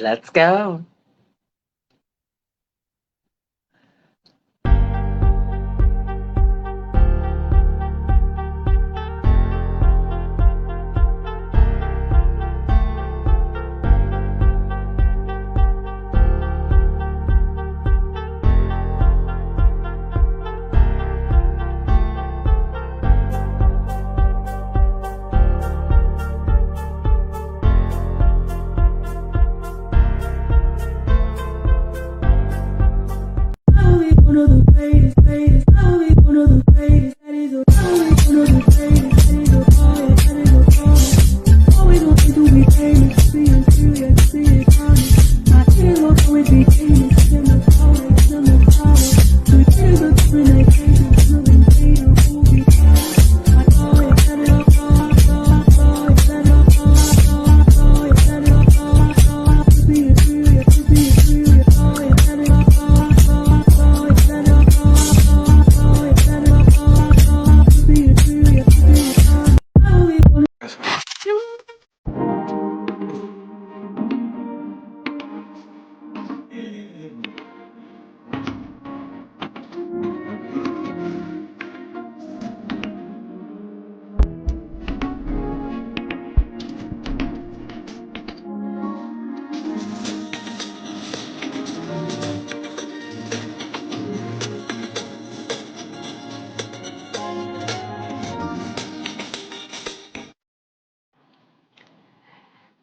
Let's go.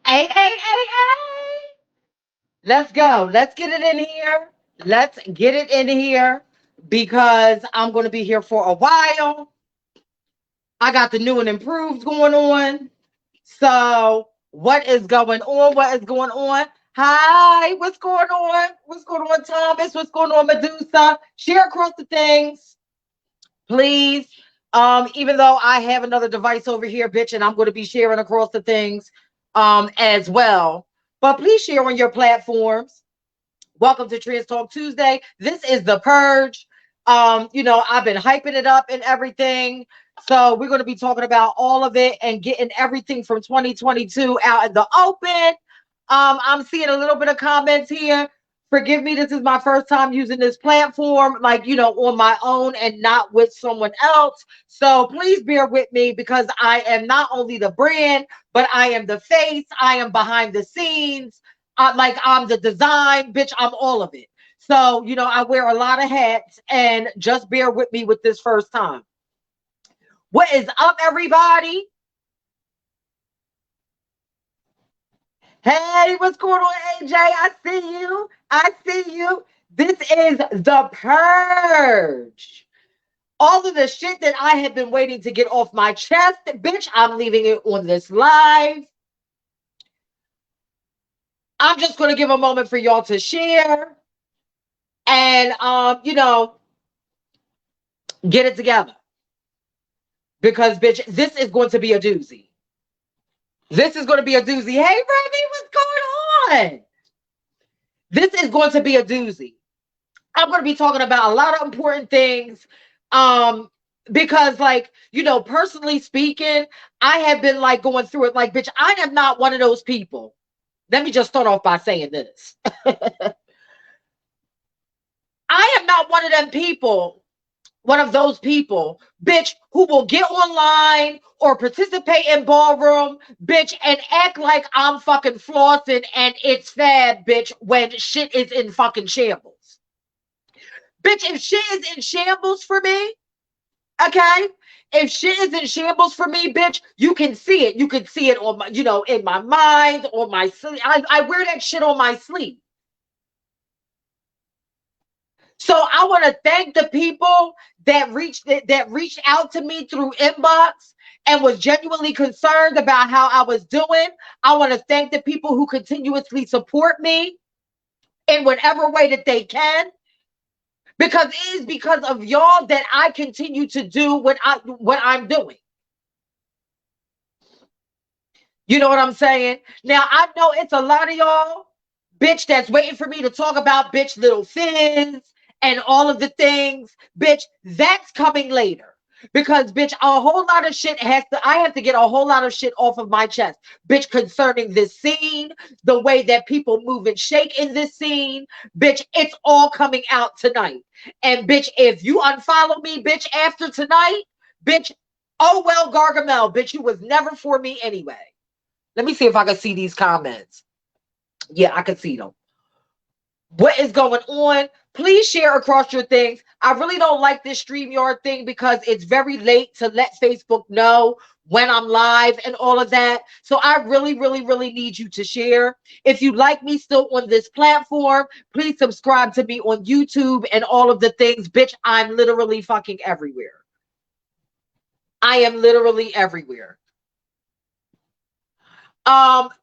Hey, hey, hey, hey. Let's go. Let's get it in here. Let's get it in here because I'm going to be here for a while. I got the new and improved going on. So, what is going on? What is going on? Hi, what's going on? What's going on, Thomas? What's going on, Medusa? Share across the things, please. Even though I have another device over here, bitch, and I'm going to be sharing across the things as well. But please share on your platforms. Welcome to Trans Talk Tuesday. This is the Purge. I've been hyping it up and everything. So we're going to be talking about all of it and getting everything from 2022 out in the open. I'm seeing a little bit of comments here. Forgive me, this is my first time using this platform, on my own and not with someone else. So please bear with me because I am not only the brand, but I am the face. I am behind the scenes. I'm the design, bitch. I'm all of it. So, I wear a lot of hats and just bear with me with this first time. What is up, everybody? Hey, what's going on, AJ? I see you. I see you. This is the Purge. All of the shit that I have been waiting to get off my chest, bitch, I'm leaving it on this live. I'm just going to give a moment for y'all to share and, get it together. Because, bitch, this is going to be a doozy. This is going to be a doozy. Hey, Remy, what's going on? This is going to be a doozy. I'm going to be talking about a lot of important things. Because, personally speaking, I have been, going through it. Bitch, I am not one of those people. Let me just start off by saying this. I am not one of them people, one of those people, bitch, who will get online or participate in ballroom, bitch, and act like I'm fucking flossing and it's fab, bitch, when shit is in fucking shambles. Bitch, if shit is in shambles for me, okay? If shit is in shambles for me, bitch, you can see it. You can see it on my, in my mind, on my sleeve. I wear that shit on my sleeve. So I want to thank the people that reached out to me through inbox and was genuinely concerned about how I was doing. I want to thank the people who continuously support me in whatever way that they can. Because it is because of y'all that I continue to do what I'm doing. You know what I'm saying? Now, I know it's a lot of y'all, bitch, that's waiting for me to talk about, bitch, little fins and all of the things. Bitch, that's coming later. Because, bitch, a whole lot of shit I have to get a whole lot of shit off of my chest, bitch, concerning this scene, the way that people move and shake in this scene, bitch, it's all coming out tonight. And, bitch, if you unfollow me, bitch, after tonight, bitch, oh, well, Gargamel, bitch, you was never for me anyway. Let me see if I can see these comments. Yeah, I can see them. What is going on? Please share across your things. I really don't like this StreamYard thing because it's very late to let Facebook know when I'm live and all of that. So I really, really, really need you to share. If you like me still on this platform, please subscribe to me on YouTube and all of the things. Bitch, I'm literally fucking everywhere. I am literally everywhere.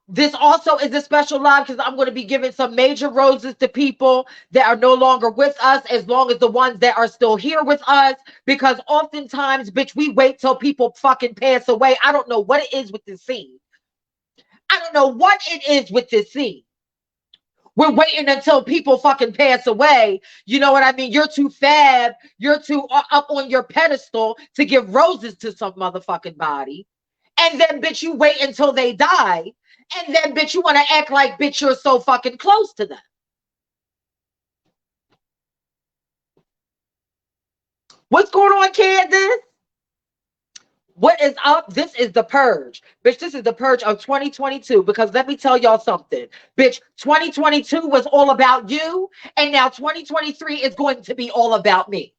This also is a special live because I'm going to be giving some major roses to people that are no longer with us, as long as the ones that are still here with us, because oftentimes, bitch, we wait till people fucking pass away. I don't know what it is with this scene. I don't know what it is with this scene. We're waiting until people fucking pass away. You know what I mean? You're too fab. You're too up on your pedestal to give roses to some motherfucking body. And then, bitch, you wait until they die. And then, bitch, you want to act like, bitch, you're so fucking close to them. What's going on, Candace? What is up? This is the purge. Bitch, this is the purge of 2022. Because let me tell y'all something. Bitch, 2022 was all about you. And now 2023 is going to be all about me.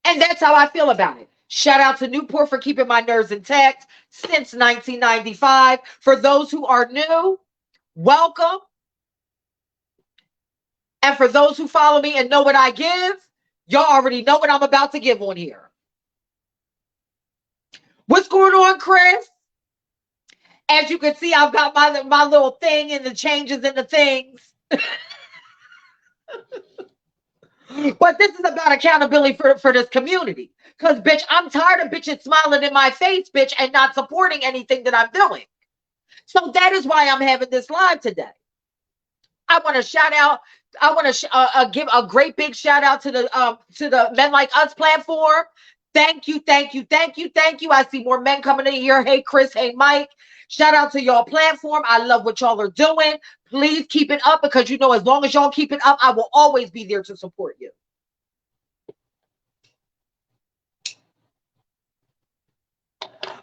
And that's how I feel about it. Shout out to Newport for keeping my nerves intact since 1995. For those who are new, welcome. And for those who follow me and know what I give, y'all already know what I'm about to give on here. What's going on, Chris? As you can see, I've got my little thing and the changes in the things. But this is about accountability for this community. Because, bitch, I'm tired of bitches smiling in my face, bitch, and not supporting anything that I'm doing. So that is why I'm having this live today. I want to shout out. I want to give a great big shout out to the Men Like Us platform. Thank you, thank you, thank you, thank you. I see more men coming in here. Hey, Chris. Hey, Mike. Shout out to y'all platform. I love what y'all are doing. Please keep it up because, you know, as long as y'all keep it up, I will always be there to support you.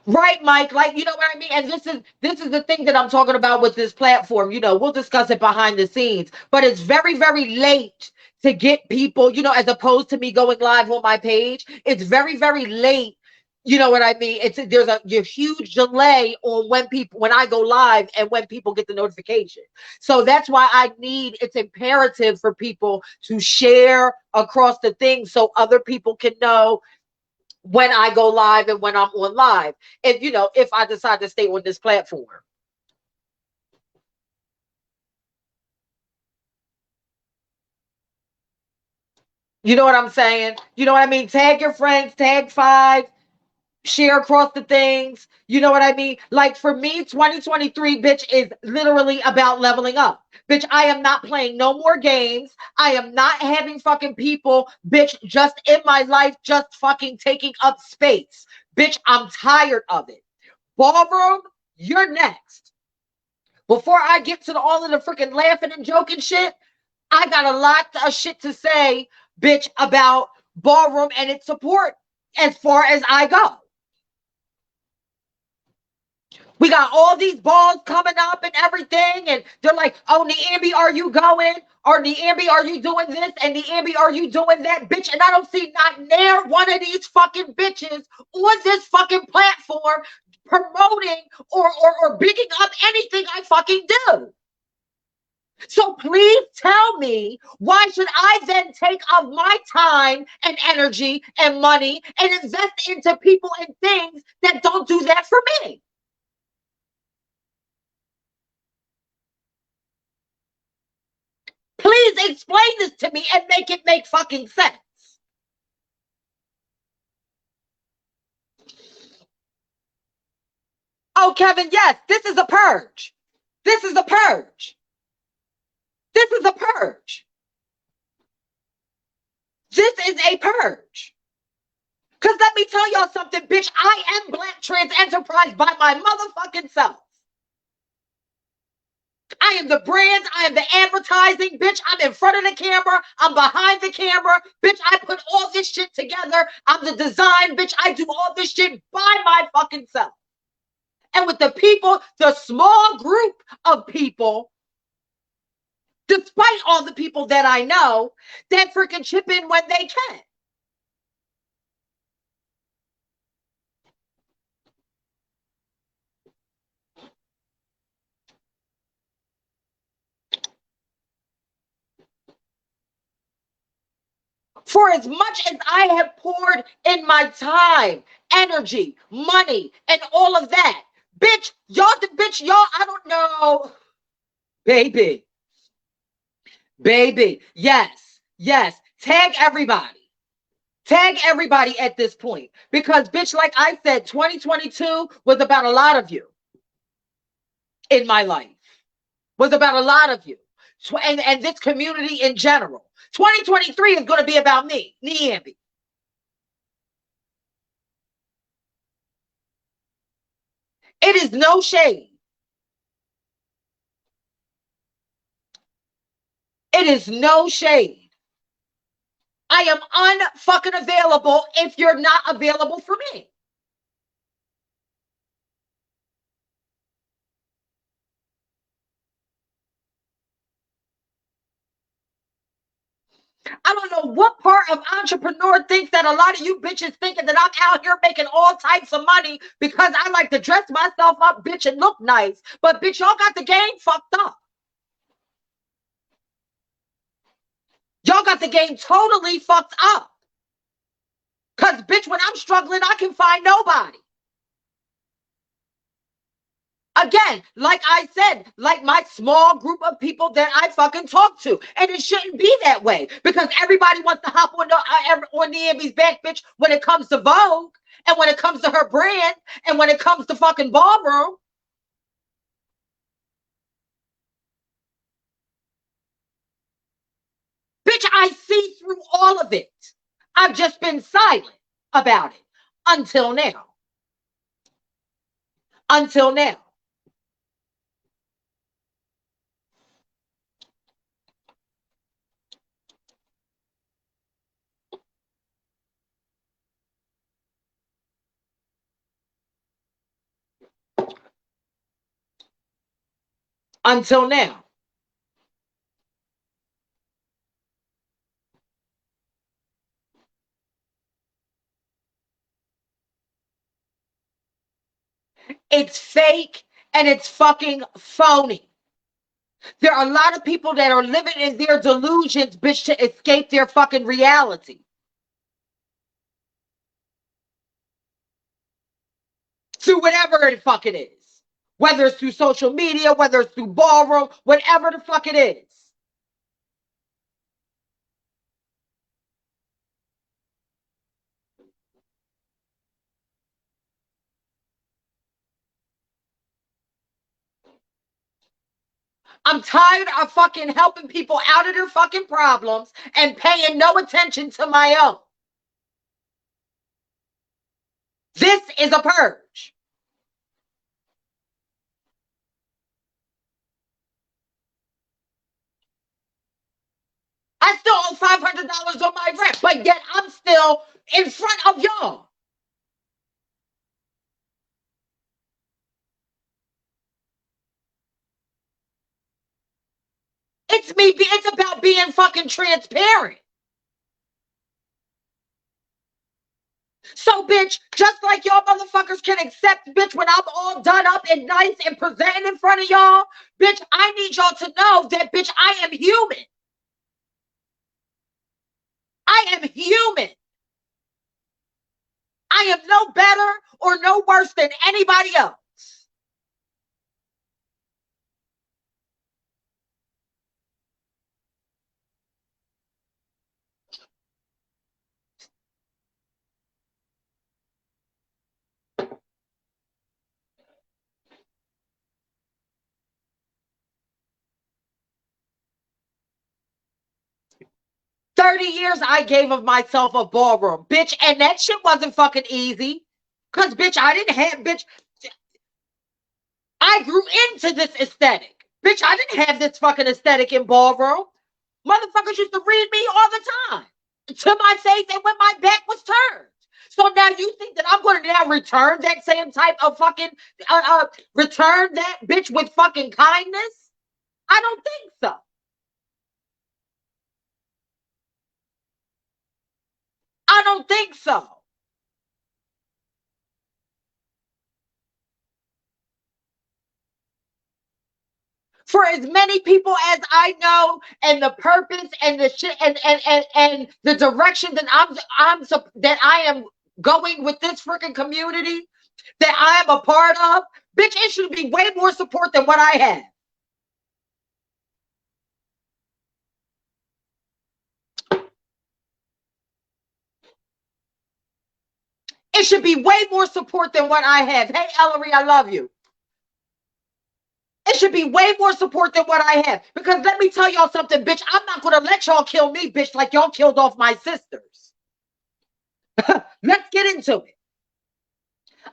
Right, Mike. Like, you know what I mean? And this is the thing that I'm talking about with this platform. You know, we'll discuss it behind the scenes, but it's very, very late to get people, you know, as opposed to me going live on my page. It's very, very late. You know what I mean? There's a huge delay on when I go live and when people get the notification. So that's why it's imperative for people to share across the thing so other people can know when I go live and when I'm on live. And, you know, if I decide to stay on this platform. You know what I'm saying? You know what I mean? Tag your friends, tag 5, share across the things. You know what I mean? Like for me, 2023, bitch, is literally about leveling up. Bitch, I am not playing no more games. I am not having fucking people, bitch, just in my life, just fucking taking up space. Bitch, I'm tired of it. Ballroom, you're next. Before I get to all of the freaking laughing and joking shit, I got a lot of shit to say, bitch, about Ballroom and its support as far as I go. We got all these balls coming up and everything, and they're like, oh, Niambi, are you going? Or Niambi, are you doing this? And Niambi, are you doing that, bitch? And I don't see not near one of these fucking bitches on this fucking platform promoting or bigging up anything I fucking do. So please tell me, why should I then take of my time and energy and money and invest into people and things that don't do that for me? Please explain this to me and make it make fucking sense. Oh, Kevin, yes, this is a purge. This is a purge. This is a purge. This is a purge. Because let me tell y'all something, bitch. I am Black Trans Enterprise by my motherfucking self. I am the brands. I am the advertising, bitch. I'm in front of the camera. I'm behind the camera, bitch. I put all this shit together. I'm the design, bitch. I do all this shit by my fucking self. And with the people, the small group of people, despite all the people that I know, that freaking chip in when they can. For as much as I have poured in my time, energy, money, and all of that, bitch, y'all, I don't know. Baby, yes, tag everybody. Tag everybody at this point. Because, bitch, like I said, 2022 was about a lot of you in my life. Was about a lot of you. And this community in general. 2023 is going to be about me, Niambi. It is no shade. It is no shade. I am unfucking available if you're not available for me. I don't know what part of entrepreneur thinks that a lot of you bitches thinking that I'm out here making all types of money because I like to dress myself up, bitch, and look nice. But bitch, y'all got the game fucked up. Y'all got the game totally fucked up. Because, bitch, when I'm struggling, I can find nobody. Again, like I said, like my small group of people that I fucking talk to. And it shouldn't be that way because everybody wants to hop on Niambi's back, bitch, when it comes to Vogue and when it comes to her brand and when it comes to fucking Ballroom. Bitch, I see through all of it. I've just been silent about it until now. Until now. Until now. It's fake and it's fucking phony. There are a lot of people that are living in their delusions, bitch, to escape their fucking reality. Through whatever the fuck it is. Whether it's through social media, whether it's through Ballroom, whatever the fuck it is. I'm tired of fucking helping people out of their fucking problems and paying no attention to my own. This is a purge. I still owe $500 on my rent, but yet I'm still in front of y'all. It's about being fucking transparent. So, bitch, just like y'all motherfuckers can accept, bitch, when I'm all done up and nice and presenting in front of y'all, bitch, I need y'all to know that, bitch, I am human. I am human. I am no better or no worse than anybody else. 30 years I gave of myself a ballroom, bitch, and that shit wasn't fucking easy. Cause bitch, I didn't have, bitch, I grew into this aesthetic. Bitch, I didn't have this fucking aesthetic in ballroom. Motherfuckers used to read me all the time to my face and when my back was turned. So now you think that I'm going to now return that same type of fucking, return that bitch with fucking kindness? I don't think so. I don't think so. For as many people as I know, and the purpose and the shit and the direction that that I am going with this freaking community that I am a part of, bitch, it should be way more support than what I have. It should be way more support than what I have. Hey, Ellery, I love you. It should be way more support than what I have. Because let me tell y'all something, bitch. I'm not going to let y'all kill me, bitch, like y'all killed off my sisters. Let's get into it.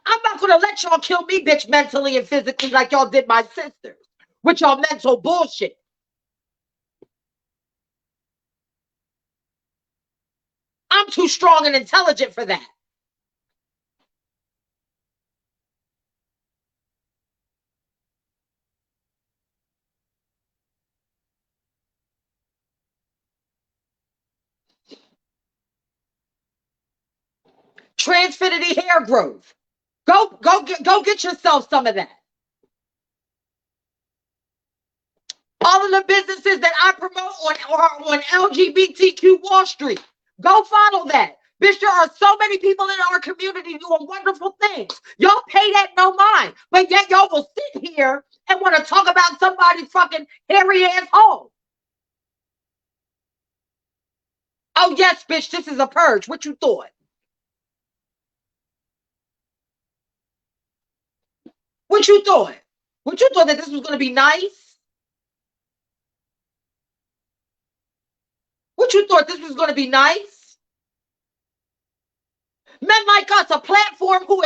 I'm not going to let y'all kill me, bitch, mentally and physically like y'all did my sisters with y'all mental bullshit. I'm too strong and intelligent for that. Transfinity hair growth. Go get yourself some of that. All of the businesses that I promote on LGBTQ Wall Street. Go follow that. Bitch, there are so many people in our community doing wonderful things. Y'all pay that no mind. But yet y'all will sit here and want to talk about somebody's fucking hairy ass hole. Oh, yes, bitch, this is a purge. What you thought? What you thought? What you thought that this was going to be nice? What you thought this was going to be nice? Men like us, a platform who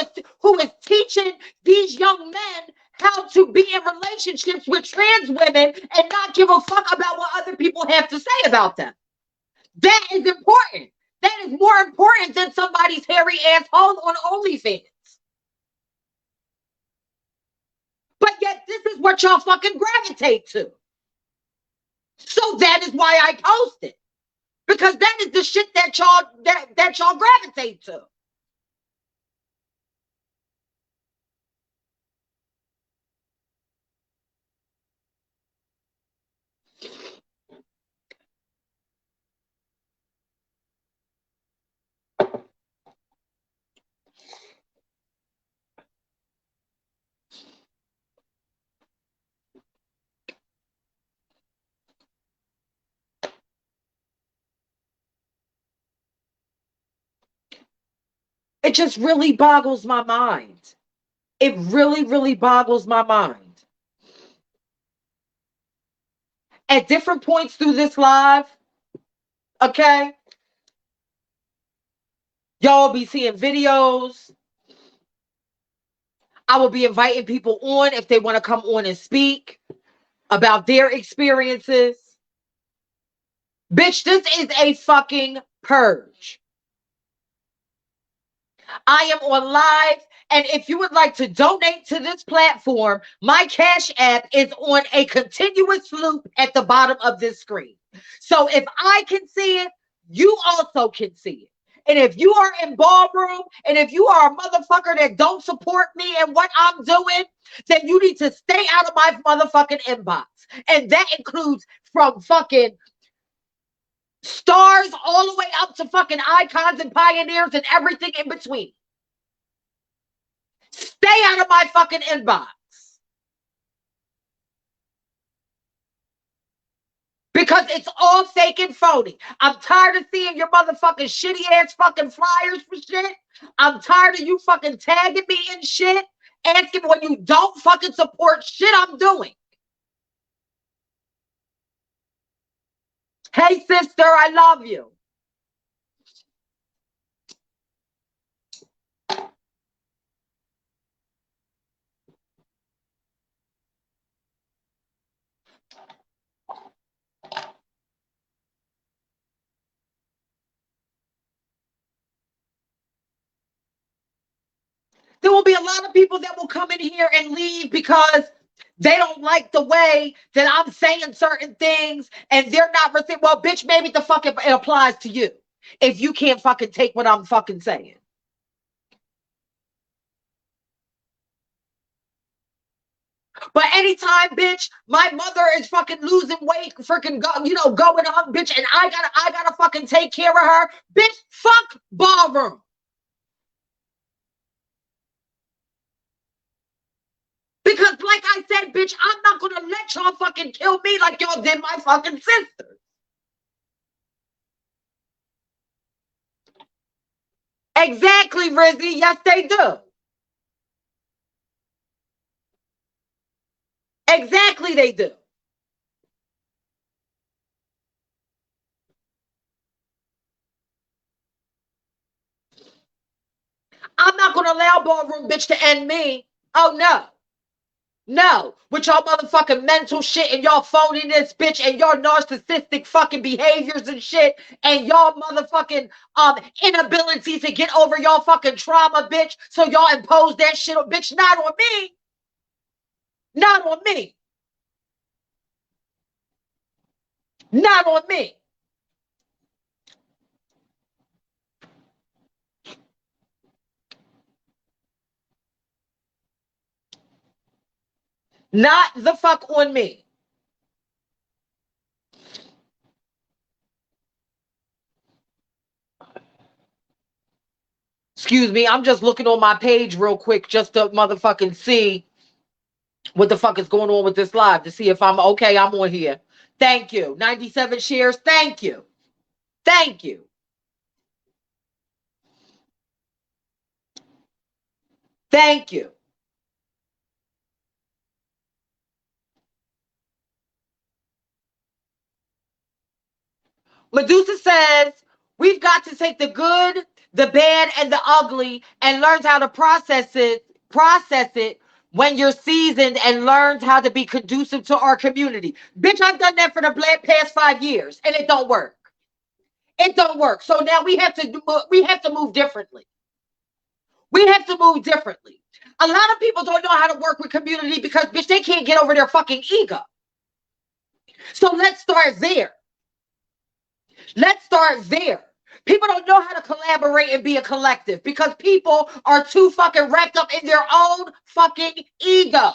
is teaching these young men how to be in relationships with trans women and not give a fuck about what other people have to say about them. That is important. That is more important than somebody's hairy asshole on OnlyFans. But yet this is what y'all fucking gravitate to. So that is why I post it. Because that is the shit that y'all gravitate to. It just really boggles my mind. It really, really boggles my mind. At different points through this live, okay, y'all will be seeing videos. I will be inviting people on if they want to come on and speak about their experiences. Bitch, this is a fucking purge. I am on live, and if you would like to donate to this platform, my Cash App is on a continuous loop at the bottom of this screen. So if I can see it, you also can see it. And if you are in ballroom, and if you are a motherfucker that don't support me and what I'm doing, then you need to stay out of my motherfucking inbox. And that includes from fucking stars all the way up to fucking icons and pioneers and everything in between. Stay out of my fucking inbox. Because it's all fake and phony. I'm tired of seeing your motherfucking shitty ass fucking flyers for shit. I'm tired of you fucking tagging me in shit, asking when you don't fucking support shit I'm doing. Hey, sister, I love you. There will be a lot of people that will come in here and leave because they don't like the way that I'm saying certain things and they're not receiving. Well, bitch, maybe the fuck it applies to you if you can't fucking take what I'm fucking saying. But anytime, bitch, my mother is fucking losing weight, freaking going on, bitch, and I gotta fucking take care of her, bitch. Fuck ballroom. Because, like I said, bitch, I'm not gonna let y'all fucking kill me like y'all did my fucking sister. Exactly, Rizzy. Yes, they do. Exactly, they do. I'm not gonna allow ballroom bitch to end me. Oh no. No, with y'all motherfucking mental shit and y'all phoniness, bitch, and y'all narcissistic fucking behaviors and shit, and y'all motherfucking inability to get over y'all fucking trauma, bitch. So y'all impose that shit on, bitch. Not on me. Not on me. Not on me. Not the fuck on me. Excuse me, I'm just looking on my page real quick just to motherfucking see what the fuck is going on with this live, to see if I'm okay. I'm on here. Thank you. 97 shares. Thank you. Thank you. Thank you. Medusa says, we've got to take the good, the bad, and the ugly and learn how to process it when you're seasoned and learned how to be conducive to our community. Bitch, I've done that for the past 5 years and it don't work. It don't work. So now we have to move differently. We have to move differently. A lot of people don't know how to work with community because, bitch, they can't get over their fucking ego. So let's start there. Let's start there. People don't know how to collaborate and be a collective because people are too fucking wrapped up in their own fucking ego.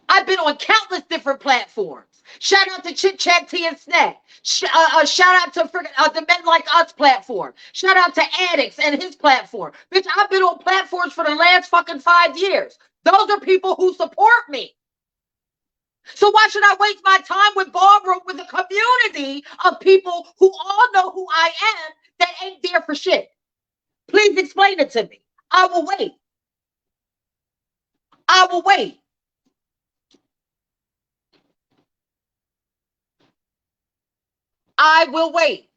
I've been on countless different platforms. Shout out to Chit Chat Tea and Snack. Shout out to the Men Like Us platform. Shout out to Addicts and his platform. Bitch, I've been on platforms for the last fucking 5 years. Those are people who support me. So why should I waste my time with ballroom with a community of people who all know who I am that ain't there for shit? Please explain it to me. I will wait. I will wait. I will wait.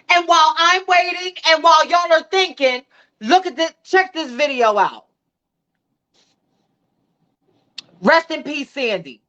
And while I'm waiting and while y'all are thinking, look at this, check this video out. Rest in peace, Sandy.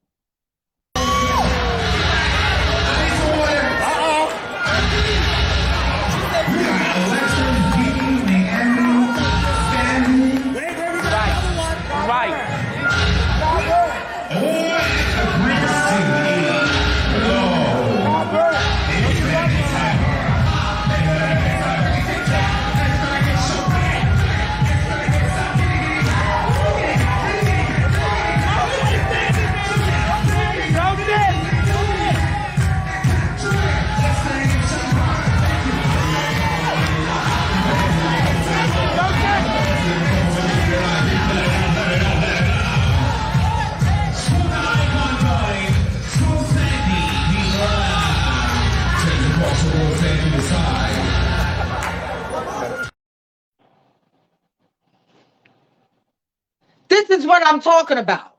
This is what I'm talking about.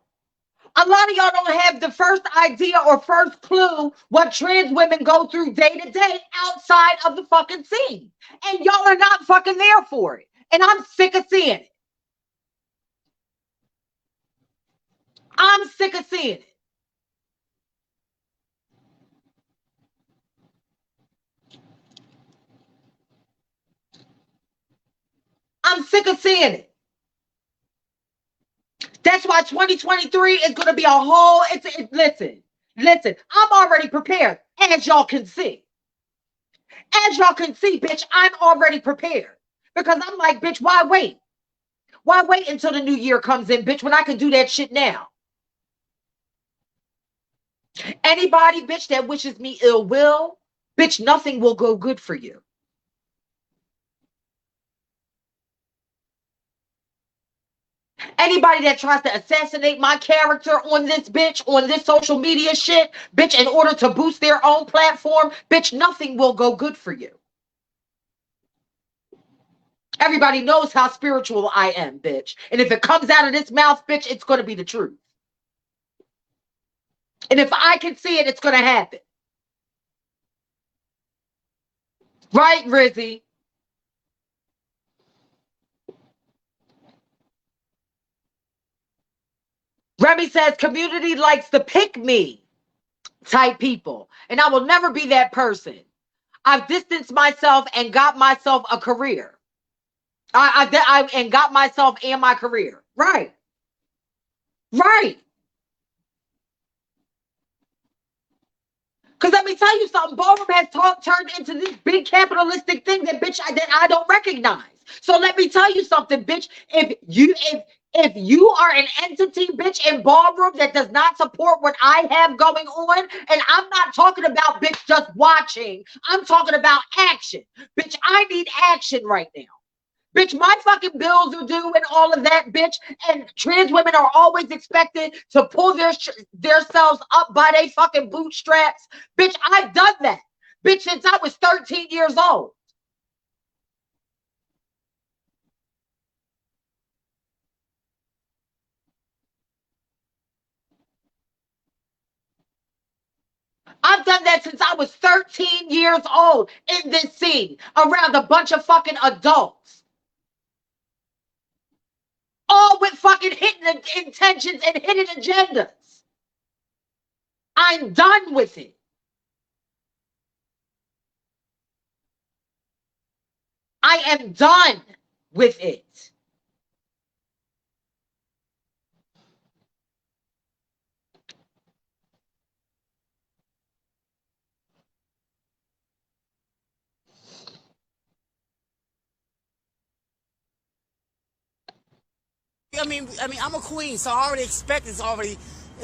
A lot of y'all don't have the first idea or first clue what trans women go through day to day outside of the fucking scene. And y'all are not fucking there for it. And I'm sick of seeing it. I'm sick of seeing it. I'm sick of seeing it. That's why 2023 is going to be a whole, listen, I'm already prepared, as y'all can see. As y'all can see, bitch, I'm already prepared. Because I'm like, bitch, why wait? Why wait until the new year comes in, bitch, when I can do that shit now? Anybody, bitch, that wishes me ill will, bitch, nothing will go good for you. Anybody that tries to assassinate my character on this bitch, on this social media shit, bitch, in order to boost their own platform, bitch, nothing will go good for you. Everybody knows how spiritual I am, bitch. And if it comes out of this mouth, bitch, it's going to be the truth. And if I can see it, it's going to happen. Right, Rizzy? Remy says, community likes to pick me type people. And I will never be that person. I've distanced myself and got myself a career. I got myself and my career. Right. Right. Because let me tell you something, Ballroom has turned into this big capitalistic thing that bitch that I don't recognize. So let me tell you something, bitch. If you are an entity, bitch, in Ballroom that does not support what I have going on, and I'm not talking about bitch just watching, I'm talking about action. Bitch, I need action right now. Bitch, my fucking bills are due and all of that, bitch. And trans women are always expected to pull themselves up by their fucking bootstraps. Bitch, I've done that. Bitch, since I was 13 years old. I've done that since I was 13 years old in this scene around a bunch of fucking adults. All with fucking hidden intentions and hidden agendas. I'm done with it. I am done with it. I mean, I'm a queen, so I already expect it's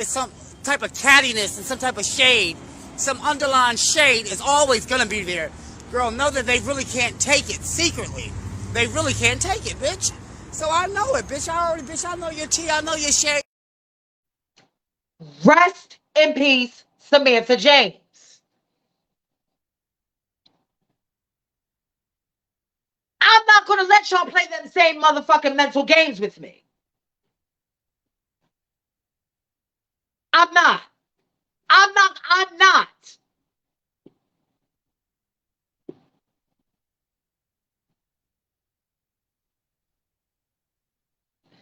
some type of cattiness and some type of shade. Some underlying shade is always gonna be there. Girl, know that they really can't take it secretly. They really can't take it, bitch. So I know it, bitch. I know your tea, I know your shade. Rest in peace, Samantha James. I'm not going to let y'all play them same motherfucking mental games with me. I'm not. I'm not.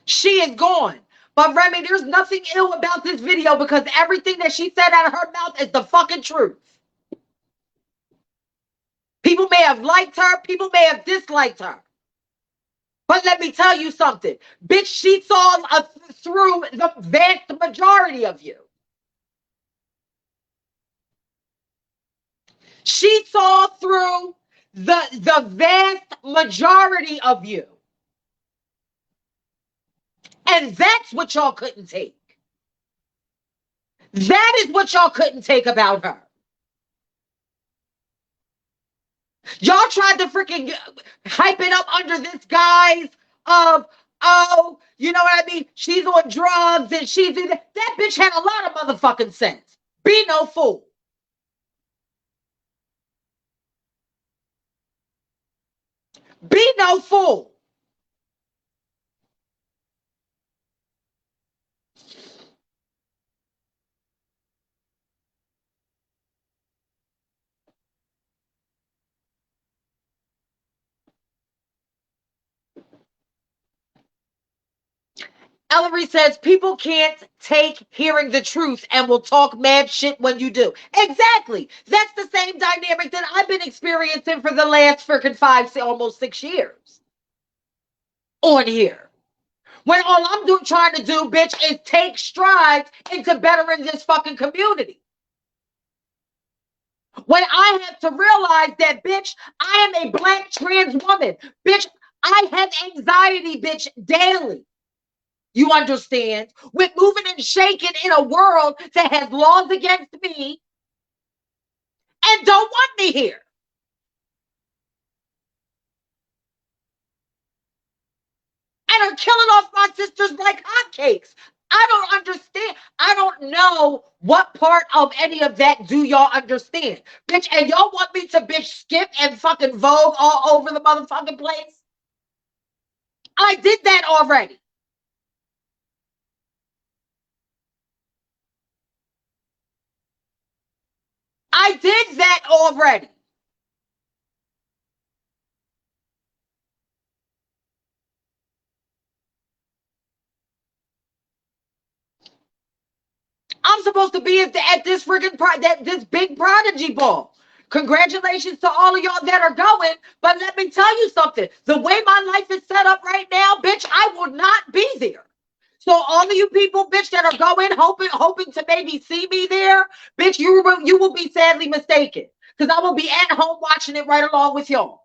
She is gone. But Remy, there's nothing ill about this video because everything that she said out of her mouth is the fucking truth. People may have liked her, people may have disliked her. But let me tell you something. Bitch, she saw through the vast majority of you. She saw through the vast majority of you. And that's what y'all couldn't take. That is what y'all couldn't take about her. Y'all tried to freaking hype it up under this guise of, oh, you know what I mean? She's on drugs and she's in that. That bitch had a lot of motherfucking sense. Be no fool. Be no fool. Ellery says people can't take hearing the truth and will talk mad shit when you do. Exactly. That's the same dynamic that I've been experiencing for the last freaking almost 6 years on here. When all I'm trying to do, bitch, is take strides into bettering this fucking community. When I have to realize that, bitch, I am a black trans woman. Bitch, I have anxiety, bitch, daily. You understand? With moving and shaking in a world that has laws against me and don't want me here. And are killing off my sisters like hotcakes. I don't understand. I don't know what part of any of that do y'all understand. Bitch, and y'all want me to bitch skip and fucking Vogue all over the motherfucking place? I did that already. I did that already. I'm supposed to be at this friggin' this big prodigy ball. Congratulations to all of y'all that are going. But let me tell you something. The way my life is set up right now, bitch, I will not be there. So all of you people, bitch, that are going, hoping to maybe see me there, bitch, you will be sadly mistaken. Because I will be at home watching it right along with y'all.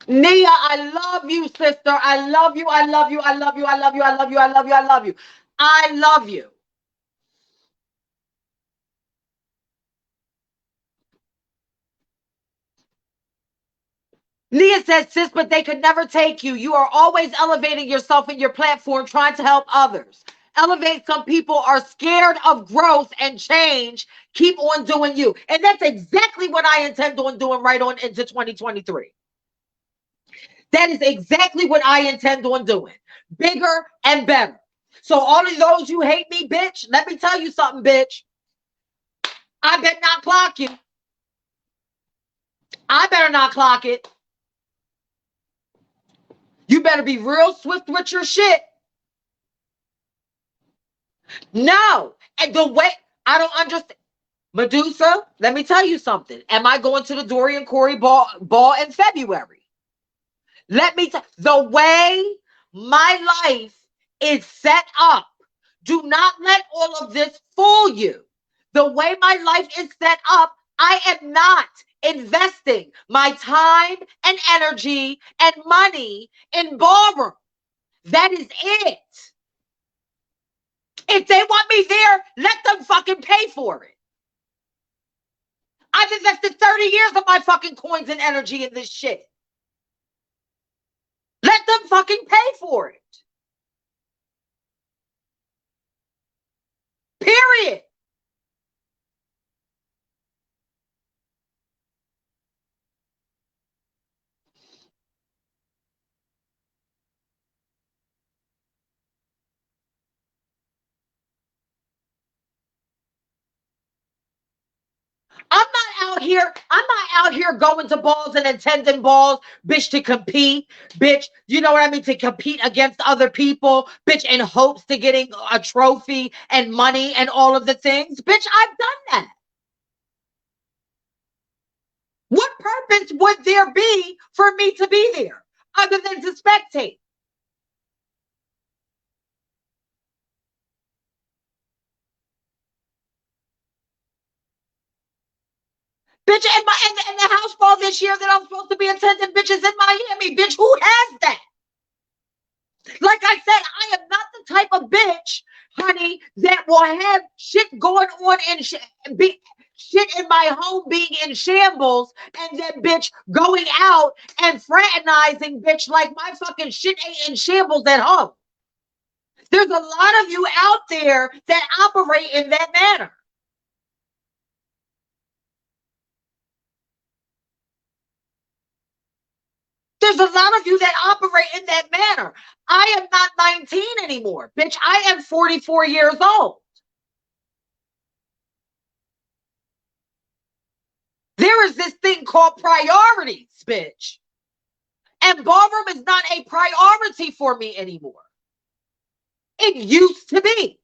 Nia, I love you, sister. I love you. I love you. I love you. I love you. I love you. I love you. I love you. I love you. Nia says, sis, but they could never take you. You are always elevating yourself in your platform, trying to help others. Elevate. Some people are scared of growth and change. Keep on doing you. And that's exactly what I intend on doing right on into 2023. That is exactly what I intend on doing. Bigger and better. So all of those you hate me, bitch, let me tell you something, bitch. I better not clock you. I better not clock it. You better be real swift with your shit. No. And the way, I don't understand. Medusa, let me tell you something. Am I going to the Dorian Corey ball in February? Let me tell the way my life is set up. Do not let all of this fool you. The way my life is set up, I am not investing my time and energy and money in ballroom. That is it. If they want me there, let them fucking pay for it. I've invested 30 years of my fucking coins and energy in this shit. Let them fucking pay for it. Period. I'm not out here going to balls and attending balls, bitch, to compete, bitch. You know what I mean? To compete against other people, bitch, in hopes to getting a trophy and money and all of the things. Bitch, I've done that. What purpose would there be for me to be there other than to spectate? Bitch, and the house ball this year that I'm supposed to be attending, bitch, is in Miami. Bitch, who has that? Like I said, I am not the type of bitch, honey, that will have shit going on and shit in my home being in shambles, and then bitch going out and fraternizing, bitch, like my fucking shit ain't in shambles at home. There's a lot of you out there that operate in that manner. There's a lot of you that operate in that manner. I am not 19 anymore. Bitch, I am 44 years old. There is this thing called priorities, bitch. And ballroom is not a priority for me anymore. It used to be.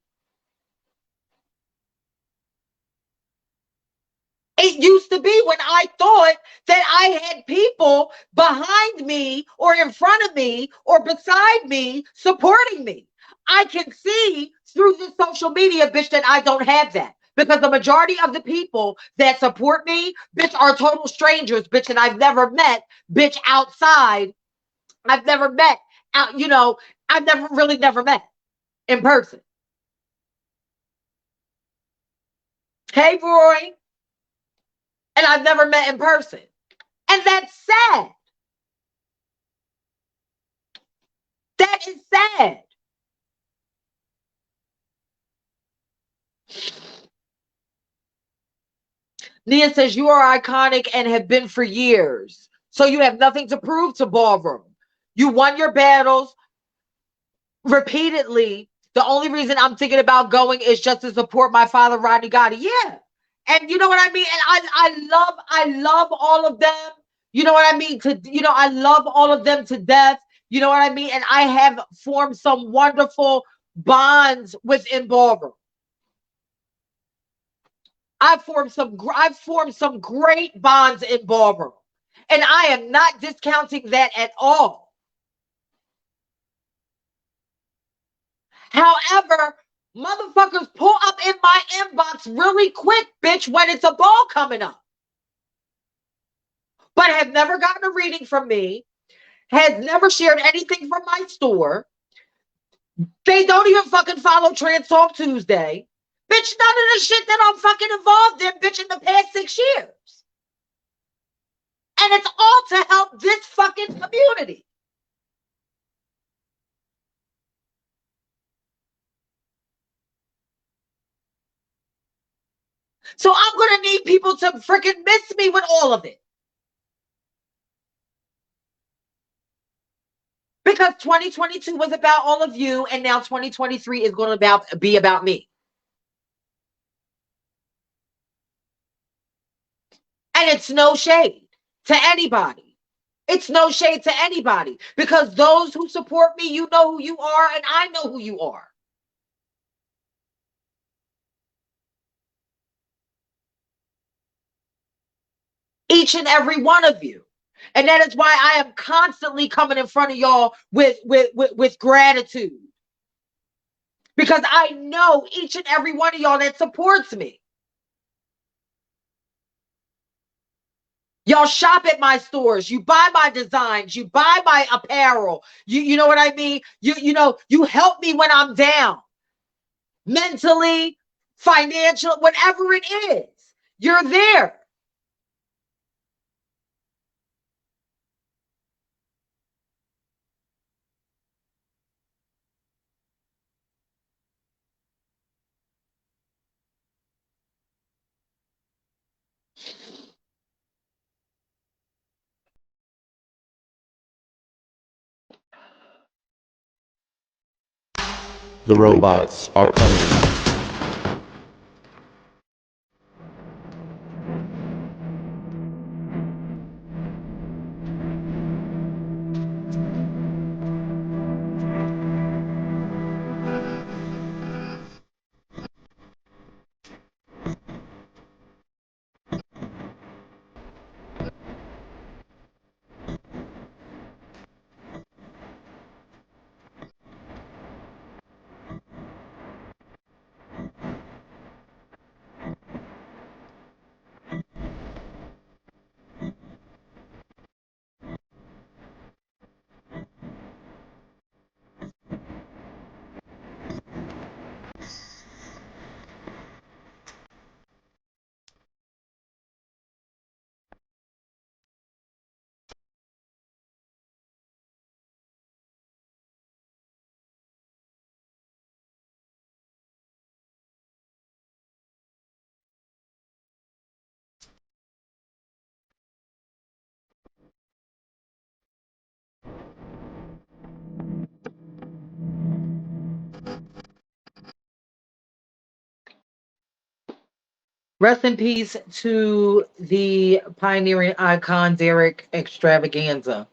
It used to be when I thought that I had people behind me or in front of me or beside me supporting me. I can see through this social media, bitch, that I don't have that. Because the majority of the people that support me, bitch, are total strangers, bitch, and I've never met, bitch, outside. I've never met, out, you know, I've never met in person. Hey, Roy. And I've never met in person. And that's sad. That is sad. Nia says, you are iconic and have been for years. So you have nothing to prove to Ballroom. You won your battles repeatedly. The only reason I'm thinking about going is just to support my father, Rodney Gotti. Yeah. And you know what I mean? And I love all of them. You know what I mean? I love all of them to death. You know what I mean? And I have formed some wonderful bonds within Ballroom. I've formed some great bonds in Ballroom. And I am not discounting that at all. However, motherfuckers pull up in my inbox really quick, bitch, when it's a ball coming up. But have never gotten a reading from me, has never shared anything from my store. They don't even fucking follow Trans Talk Tuesday. Bitch, none of the shit that I'm fucking involved in, bitch, in the past 6 years. And it's all to help this fucking community. So I'm going to need people to freaking miss me with all of it. Because 2022 was about all of you, and now 2023 is going to be about me. And it's no shade to anybody. It's no shade to anybody. Because those who support me, you know who you are, and I know who you are. Each and every one of you. And that is why I am constantly coming in front of y'all with gratitude. Because I know each and every one of y'all that supports me. Y'all shop at my stores. You buy my designs. You buy my apparel. You know what I mean? You help me when I'm down. Mentally, financial, whatever it is. You're there. The robots are coming. Rest in peace to the pioneering icon, Derek Extravaganza.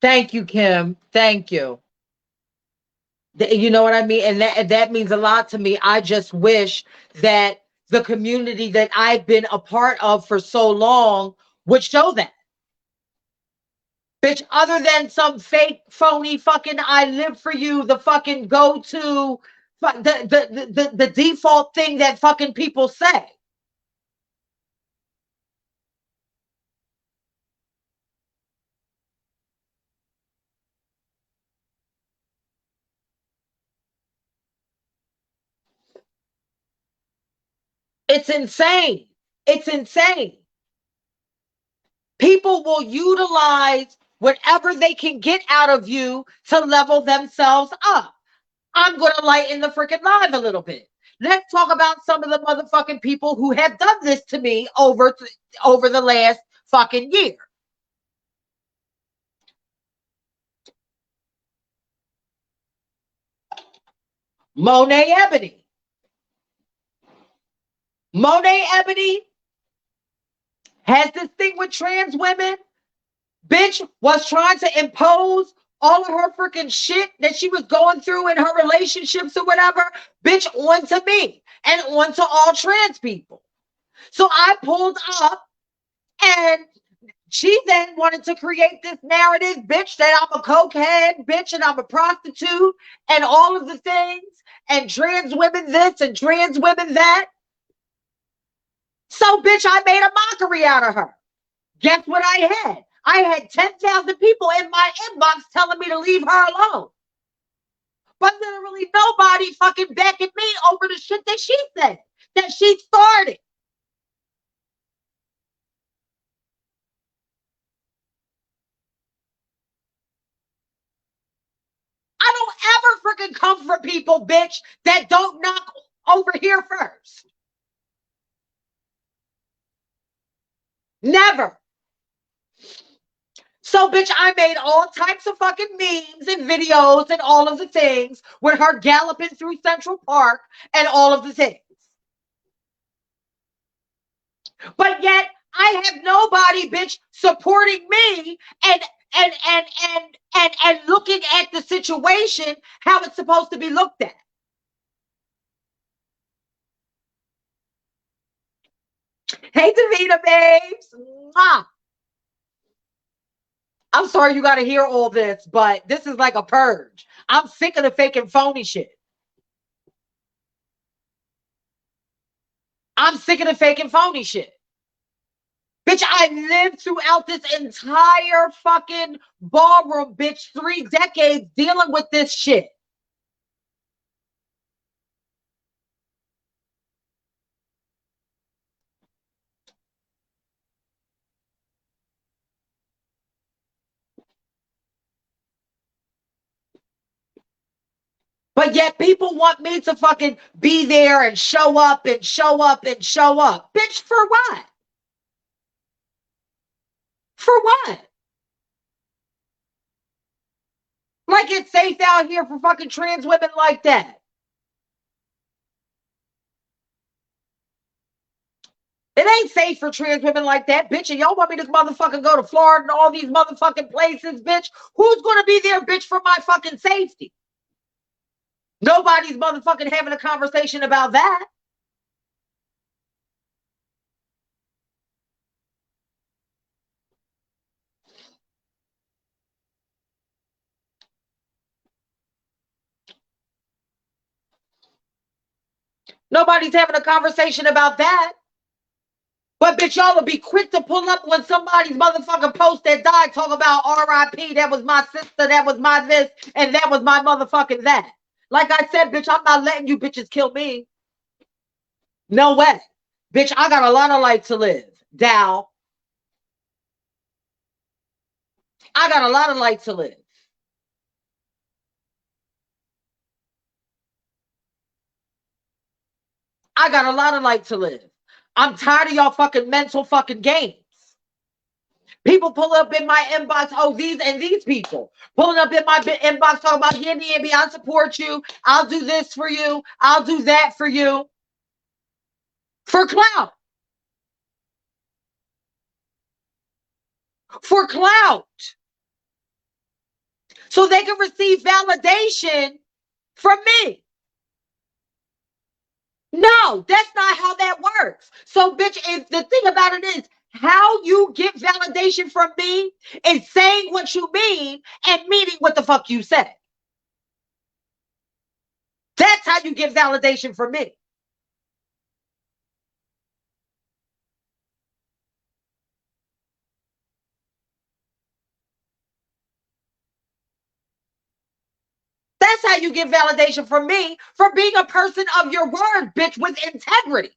Thank you, Kim. Thank you. You know what I mean? And that means a lot to me. I just wish that the community that I've been a part of for so long would show that. Bitch, other than some fake, phony fucking I live for you, the fucking go-to, the default thing that fucking people say. It's insane. It's insane. People will utilize whatever they can get out of you to level themselves up. I'm going to lighten the freaking live a little bit. Let's talk about some of the motherfucking people who have done this to me over the last fucking year. Monet Ebony. Monet Ebony has this thing with trans women. Bitch was trying to impose all of her freaking shit that she was going through in her relationships or whatever, bitch, onto me and onto all trans people. So I pulled up, and she then wanted to create this narrative, bitch, that I'm a cokehead, bitch, and I'm a prostitute, and all of the things, and trans women this and trans women that. So, bitch, I made a mockery out of her. Guess what I had? I had 10,000 people in my inbox telling me to leave her alone. But literally nobody fucking backing me over the shit that she said, that she started. I don't ever freaking come for people, bitch, that don't knock over here first. Never. So, bitch, I made all types of fucking memes and videos and all of the things with her galloping through Central Park and all of the things. But yet, I have nobody, bitch, supporting me and looking at the situation how it's supposed to be looked at. Hey, Davina, babes. Mwah. I'm sorry you got to hear all this, but this is like a purge. I'm sick of the fake and phony shit. I'm sick of the fake and phony shit. Bitch, I lived throughout this entire fucking ballroom, bitch, 3 decades dealing with this shit. But yet people want me to fucking be there and show up and show up and show up. Bitch, for what? For what? Like it's safe out here for fucking trans women like that. It ain't safe for trans women like that, bitch. And y'all want me to motherfucking go to Florida and all these motherfucking places, bitch? Who's gonna be there, bitch, for my fucking safety? Nobody's motherfucking having a conversation about that. Nobody's having a conversation about that. But bitch, y'all will be quick to pull up when somebody's motherfucking post that died, talk about RIP, that was my sister, that was my this, and that was my motherfucking that. Like I said, bitch, I'm not letting you bitches kill me. No way. Bitch, I got a lot of life to live. Dow. I got a lot of life to live. I got a lot of life to live. I'm tired of y'all fucking mental fucking games. People pull up in my inbox, oh, these and these people pulling up in my inbox talking about, yeah, Niambi, I'll support you. I'll do this for you. I'll do that for you. For clout. For clout. so they can receive validation from me. No, that's not how that works. So, bitch, if the thing about it is, how you get validation from me is saying what you mean and meaning what the fuck you said. That's how you get validation from me. That's how you get validation from me for being a person of your word, bitch, with integrity.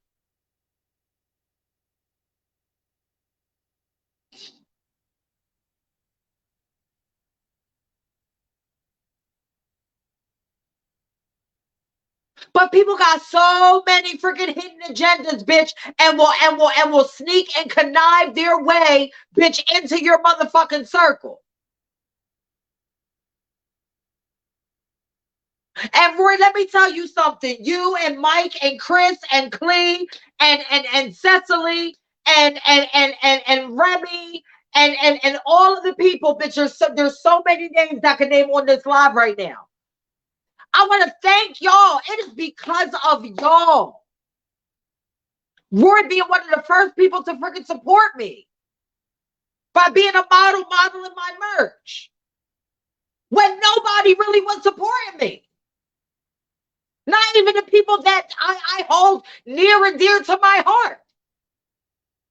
But people got so many freaking hidden agendas, bitch, and will sneak and connive their way, bitch, into your motherfucking circle. And Roy, let me tell you something. You and Mike and Chris and Clee and Cecily and Remy and all of the people, bitch, there's so many names I can name on this live right now. I want to thank y'all. It is because of y'all. Roy being one of the first people to freaking support me by being a model modeling my merch when nobody really was supporting me. Not even the people that I hold near and dear to my heart.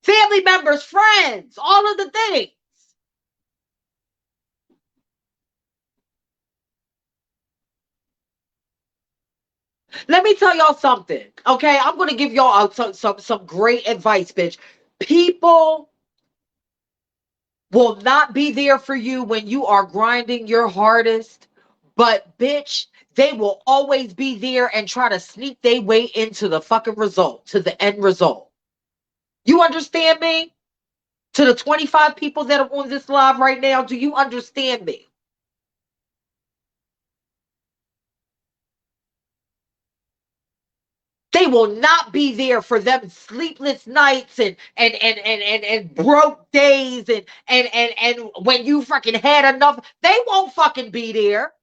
Family members, friends, all of the things. Let me tell y'all something, okay? I'm going to give y'all some great advice, bitch. People will not be there for you when you are grinding your hardest, but bitch, they will always be there and try to sneak their way into the fucking result, to the end result. You understand me? To the 25 people that are on this live right now, do you understand me? They will not be there for them sleepless nights and broke days and when you fucking had enough. They won't fucking be there.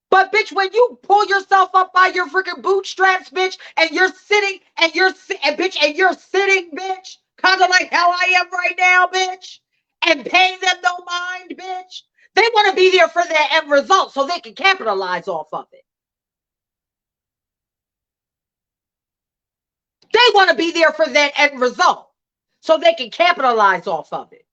But bitch, when you pull yourself up by your freaking bootstraps, bitch, and you're sitting and you're sitting, bitch, kind of like how I am right now, bitch, and paying them no mind, bitch. They want to be there for their end result so they can capitalize off of it. They want to be there for that end result so they can capitalize off of it.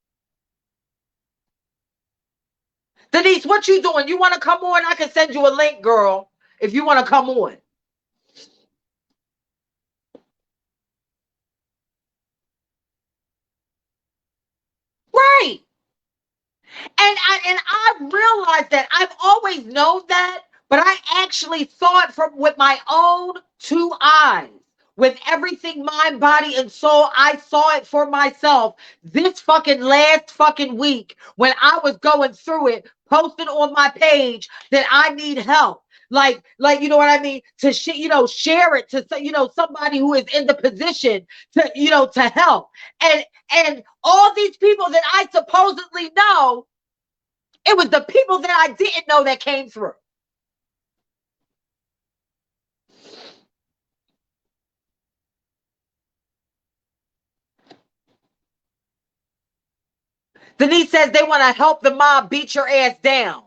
Denise, what you doing? You want to come on? I can send you a link, girl, if you want to come on. Right. And I realized that. I've always known that, but I actually saw it with my own two eyes. With everything, mind, body, and soul, I saw it for myself this fucking last fucking week when I was going through it, posted on my page that I need help. Like, you know what I mean? To share it to, somebody who is in the position to, to help. And all these people that I supposedly know, it was the people that I didn't know that came through. Denise says they want to help the mob beat your ass down.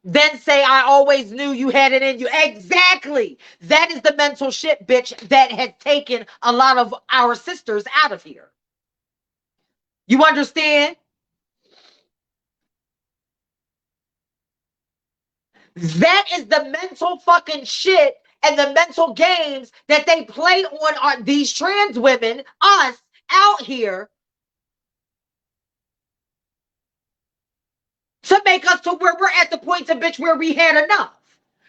Then say, I always knew you had it in you. Exactly. That is the mental shit, bitch, that has taken a lot of our sisters out of here. You understand? That is the mental fucking shit and the mental games that they play on these trans women, us, out here, to make us to where we're at the point of, bitch, where we had enough.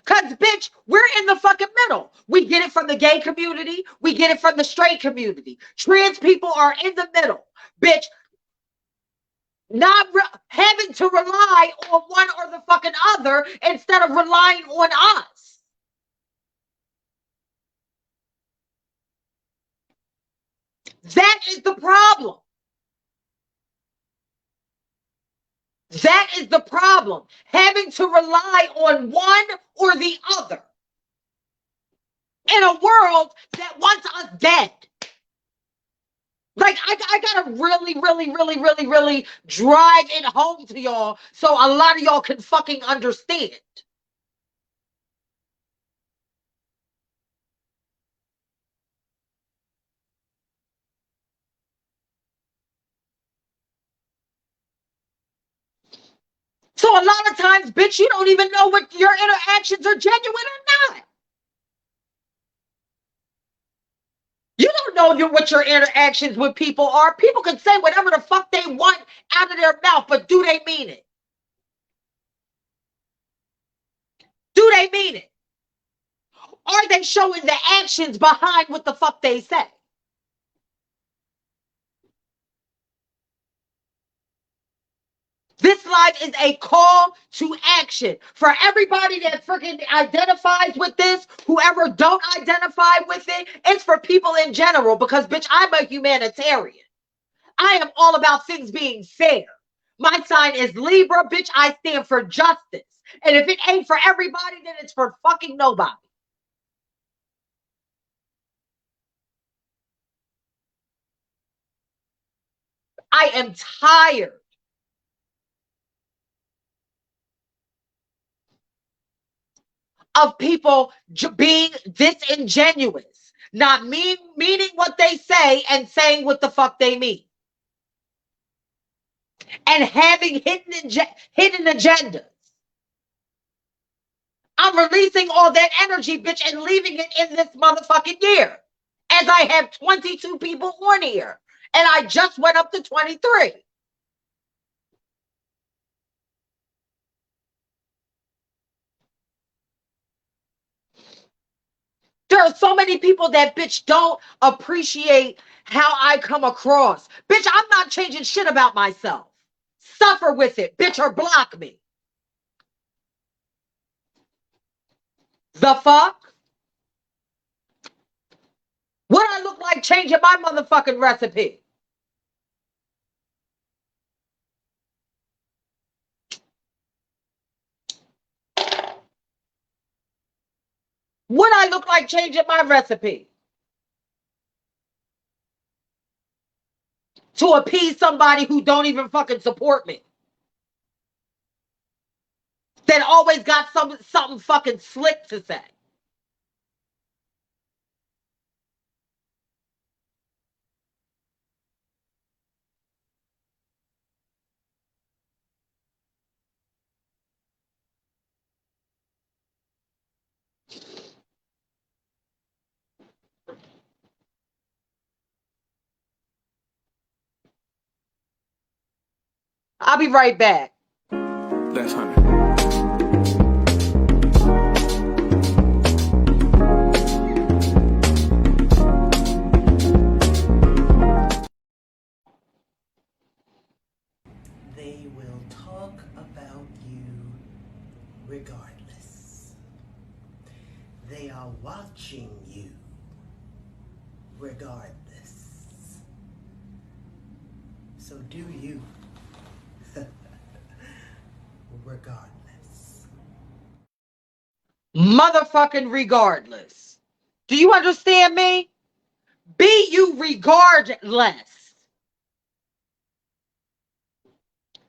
Because, bitch, we're in the fucking middle. We get it from the gay community. We get it from the straight community. Trans people are in the middle. Bitch, not having to rely on one or the fucking other instead of relying on us. That is the problem. That is the problem. Having to rely on one or the other in a world that wants us dead. Like, I gotta really, really, really, really, really drive it home to y'all so a lot of y'all can fucking understand. So a lot of times, bitch, you don't even know what your interactions are genuine or not. You don't know what your interactions with people are. People can say whatever the fuck they want out of their mouth, but do they mean it? Do they mean it? Are they showing the actions behind what the fuck they say? This live is a call to action for everybody that freaking identifies with this. Whoever don't identify with it, it's for people in general because, bitch, I'm a humanitarian. I am all about things being fair. My sign is Libra, bitch. I stand for justice. And if it ain't for everybody, then it's for fucking nobody. I am tired of people being disingenuous, not meaning what they say and saying what the fuck they mean, and having hidden agendas. I'm releasing all that energy, bitch, and leaving it in this motherfucking year, as I have 22 people on here, and I just went up to 23. There are so many people that, bitch, don't appreciate how I come across. Bitch, I'm not changing shit about myself. Suffer with it, bitch, or block me. The fuck? What I look like changing my motherfucking recipe? What I look like changing my recipe? To appease somebody who don't even fucking support me. That always got something fucking slick to say. I'll be right back. Let's hunt. They will talk about you regardless. They are watching you regardless. So do you regardless. Motherfucking regardless. Do you understand me? Be you regardless.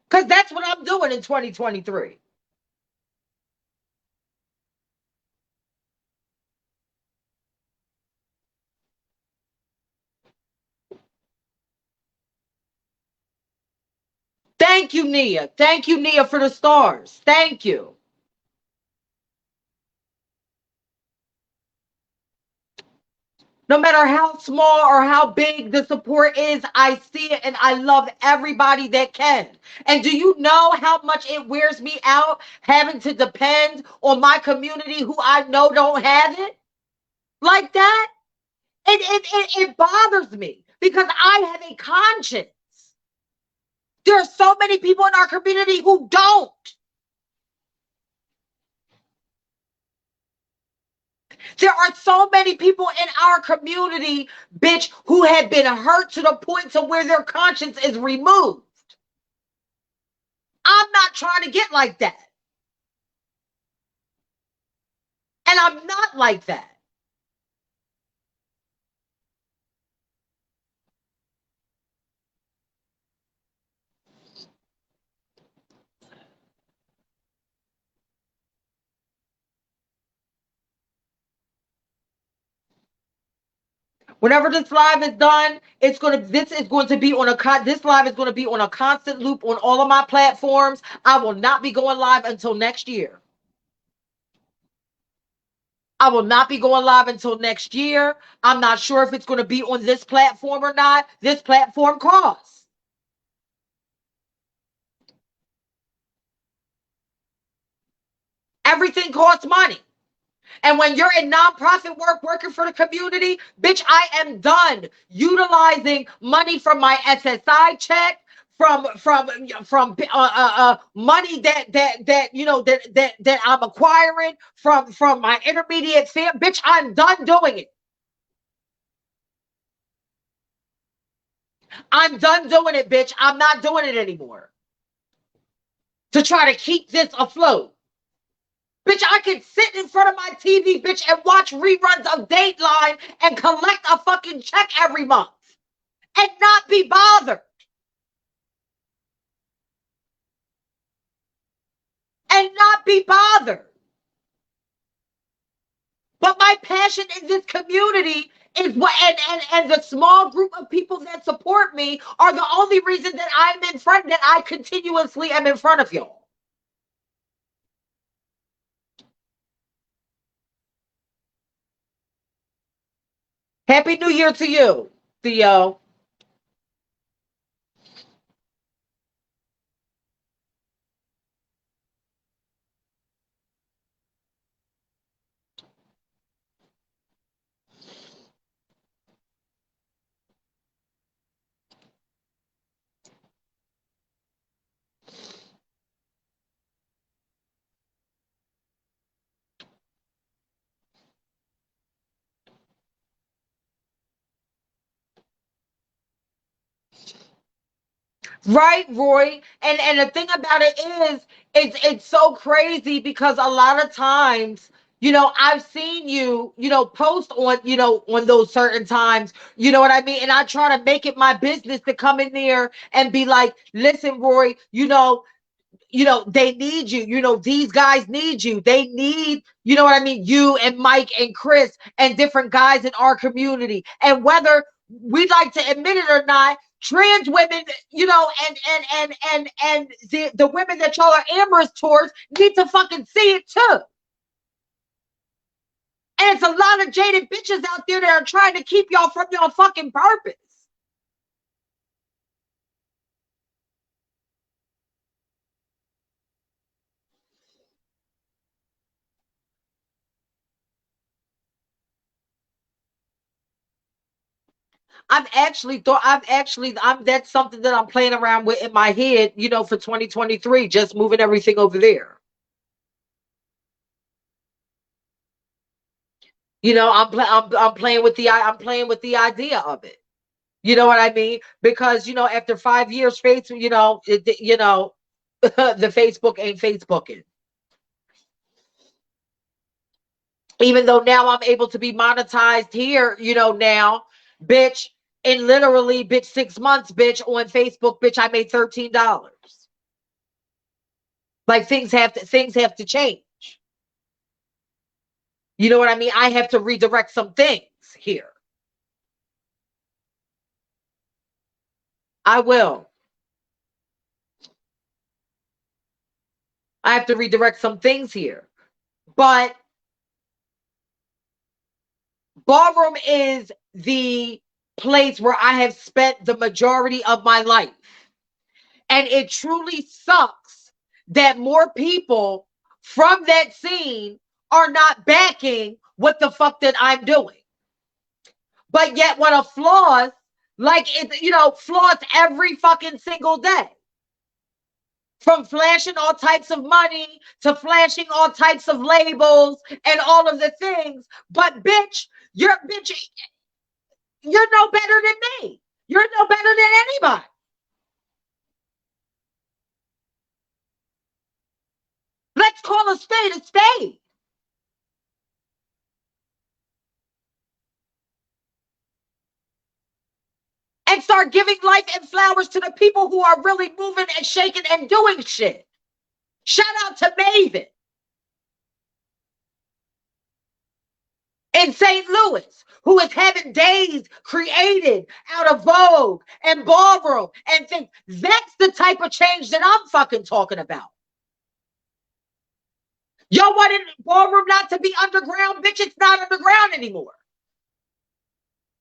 Because that's what I'm doing in 2023. Thank you, Nia. Thank you, Nia, for the stars. Thank you. No matter how small or how big the support is, I see it and I love everybody that can. And do you know how much it wears me out having to depend on my community who I know don't have it? Like that? It bothers me because I have a conscience. There are so many people in our community who don't. There are so many people in our community, bitch, who have been hurt to the point to where their conscience is removed. I'm not trying to get like that. And I'm not like that. Whenever this live is done, this is going to be on this live is going to be on a constant loop on all of my platforms. I will not be going live until next year. I will not be going live until next year. I'm not sure if it's going to be on this platform or not. This platform costs. Everything costs money. And when you're in nonprofit work, working for the community, bitch, I am done utilizing money from my SSI check, from money that I'm acquiring from my intermediate fam. Bitch, I'm done doing it. I'm done doing it, bitch. I'm not doing it anymore. To try to keep this afloat. Bitch, I can sit in front of my TV, bitch, and watch reruns of Dateline and collect a fucking check every month and not be bothered. And not be bothered. But my passion in this community is what, and the small group of people that support me are the only reason that I'm in front, that I continuously am in front of y'all. Happy New Year to you, Theo. Right, Roy. And the thing about it is, it's so crazy because a lot of times, I've seen you, post on, on those certain times, you know what I mean? And I try to make it my business to come in there and be like, listen, Roy, they need you. These guys need you. They need, you know what I mean? You and Mike and Chris and different guys in our community. And whether we'd like to admit it or not, trans women, and the women that y'all are amorous towards need to fucking see it too. And it's a lot of jaded bitches out there that are trying to keep y'all from your fucking purpose. That's something that I'm playing around with in my head, for 2023, just moving everything over there. I'm playing with the idea of it. You know what I mean? Because after 5 years, Facebook, the Facebook ain't Facebooking. Even though now I'm able to be monetized here, now, bitch, in literally, bitch, 6 months, bitch, on Facebook, bitch, I made $13. Like things have to change. You know what I mean? I have to redirect some things here. I will. I have to redirect some things here. But Ballroom is the place where I have spent the majority of my life. And it truly sucks that more people from that scene are not backing what the fuck that I'm doing. But yet what applause, like it, flaws every fucking single day. From flashing all types of money to flashing all types of labels and all of the things. But bitch, you're no better than me. You're no better than anybody. Let's call a spade a spade. And start giving life and flowers to the people who are really moving and shaking and doing shit. Shout out to Maven in St. Louis, who is having days created out of Vogue and Ballroom and things. That's the type of change that I'm fucking talking about. Y'all wanted Ballroom not to be underground? Bitch, it's not underground anymore.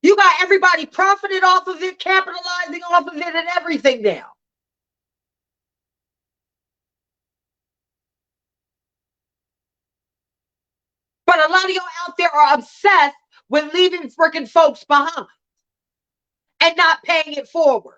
You got everybody profiting off of it, capitalizing off of it, and everything now. But a lot of y'all out there are obsessed with leaving freaking folks behind and not paying it forward.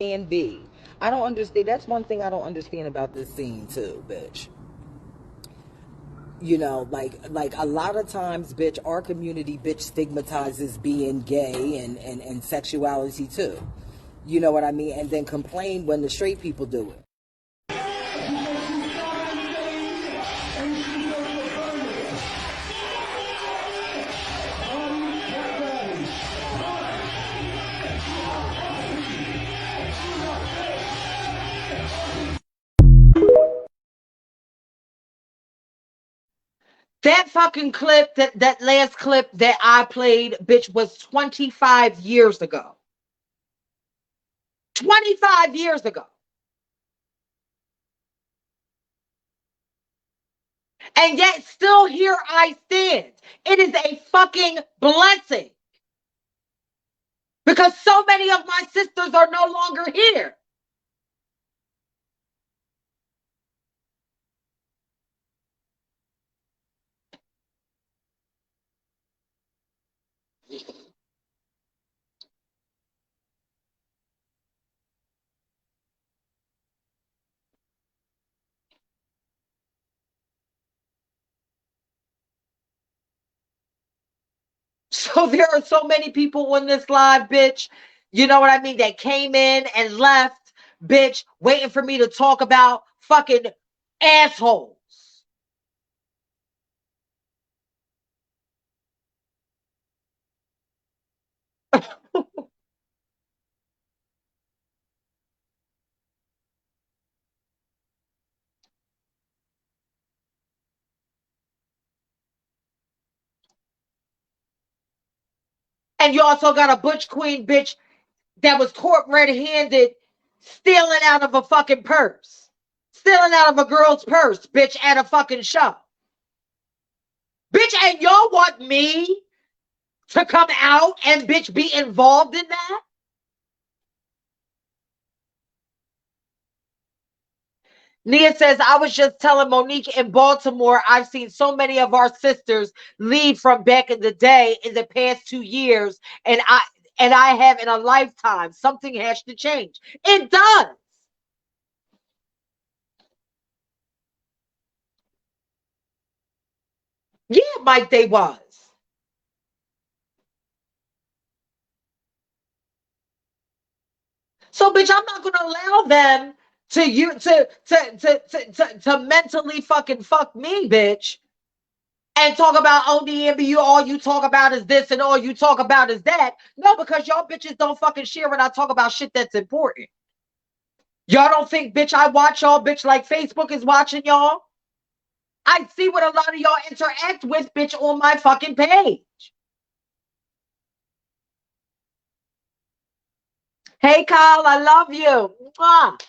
And B. I don't understand. That's one thing I don't understand about this scene too, bitch. You know, like a lot of times, bitch, our community, bitch, stigmatizes being gay and sexuality too. You know what I mean? And then complain when the straight people do it. That fucking clip, that last clip that I played, bitch, was 25 years ago. 25 years ago. And yet still here I stand. It is a fucking blessing. Because so many of my sisters are no longer here. So there are so many people on this live, bitch. You know what I mean? That came in and left, bitch, waiting for me to talk about fucking assholes. And you also got a butch queen bitch that was caught red-handed stealing out of a fucking purse. Stealing out of a girl's purse, bitch, at a fucking show. Bitch, and y'all want me to come out and bitch be involved in that? Nia says, I was just telling Monique in Baltimore, I've seen so many of our sisters leave from back in the day in the past 2 years, and I have in a lifetime. Something has to change. It does. Yeah, Mike, they was. So, bitch, I'm not gonna allow them to mentally fucking fuck me, bitch. And talk about, oh, Niambi, all you talk about is this and all you talk about is that. No, because y'all bitches don't fucking share when I talk about shit that's important. Y'all don't think, bitch, I watch y'all, bitch, like Facebook is watching y'all? I see what a lot of y'all interact with, bitch, on my fucking page. Hey, Kyle, I love you. Mwah.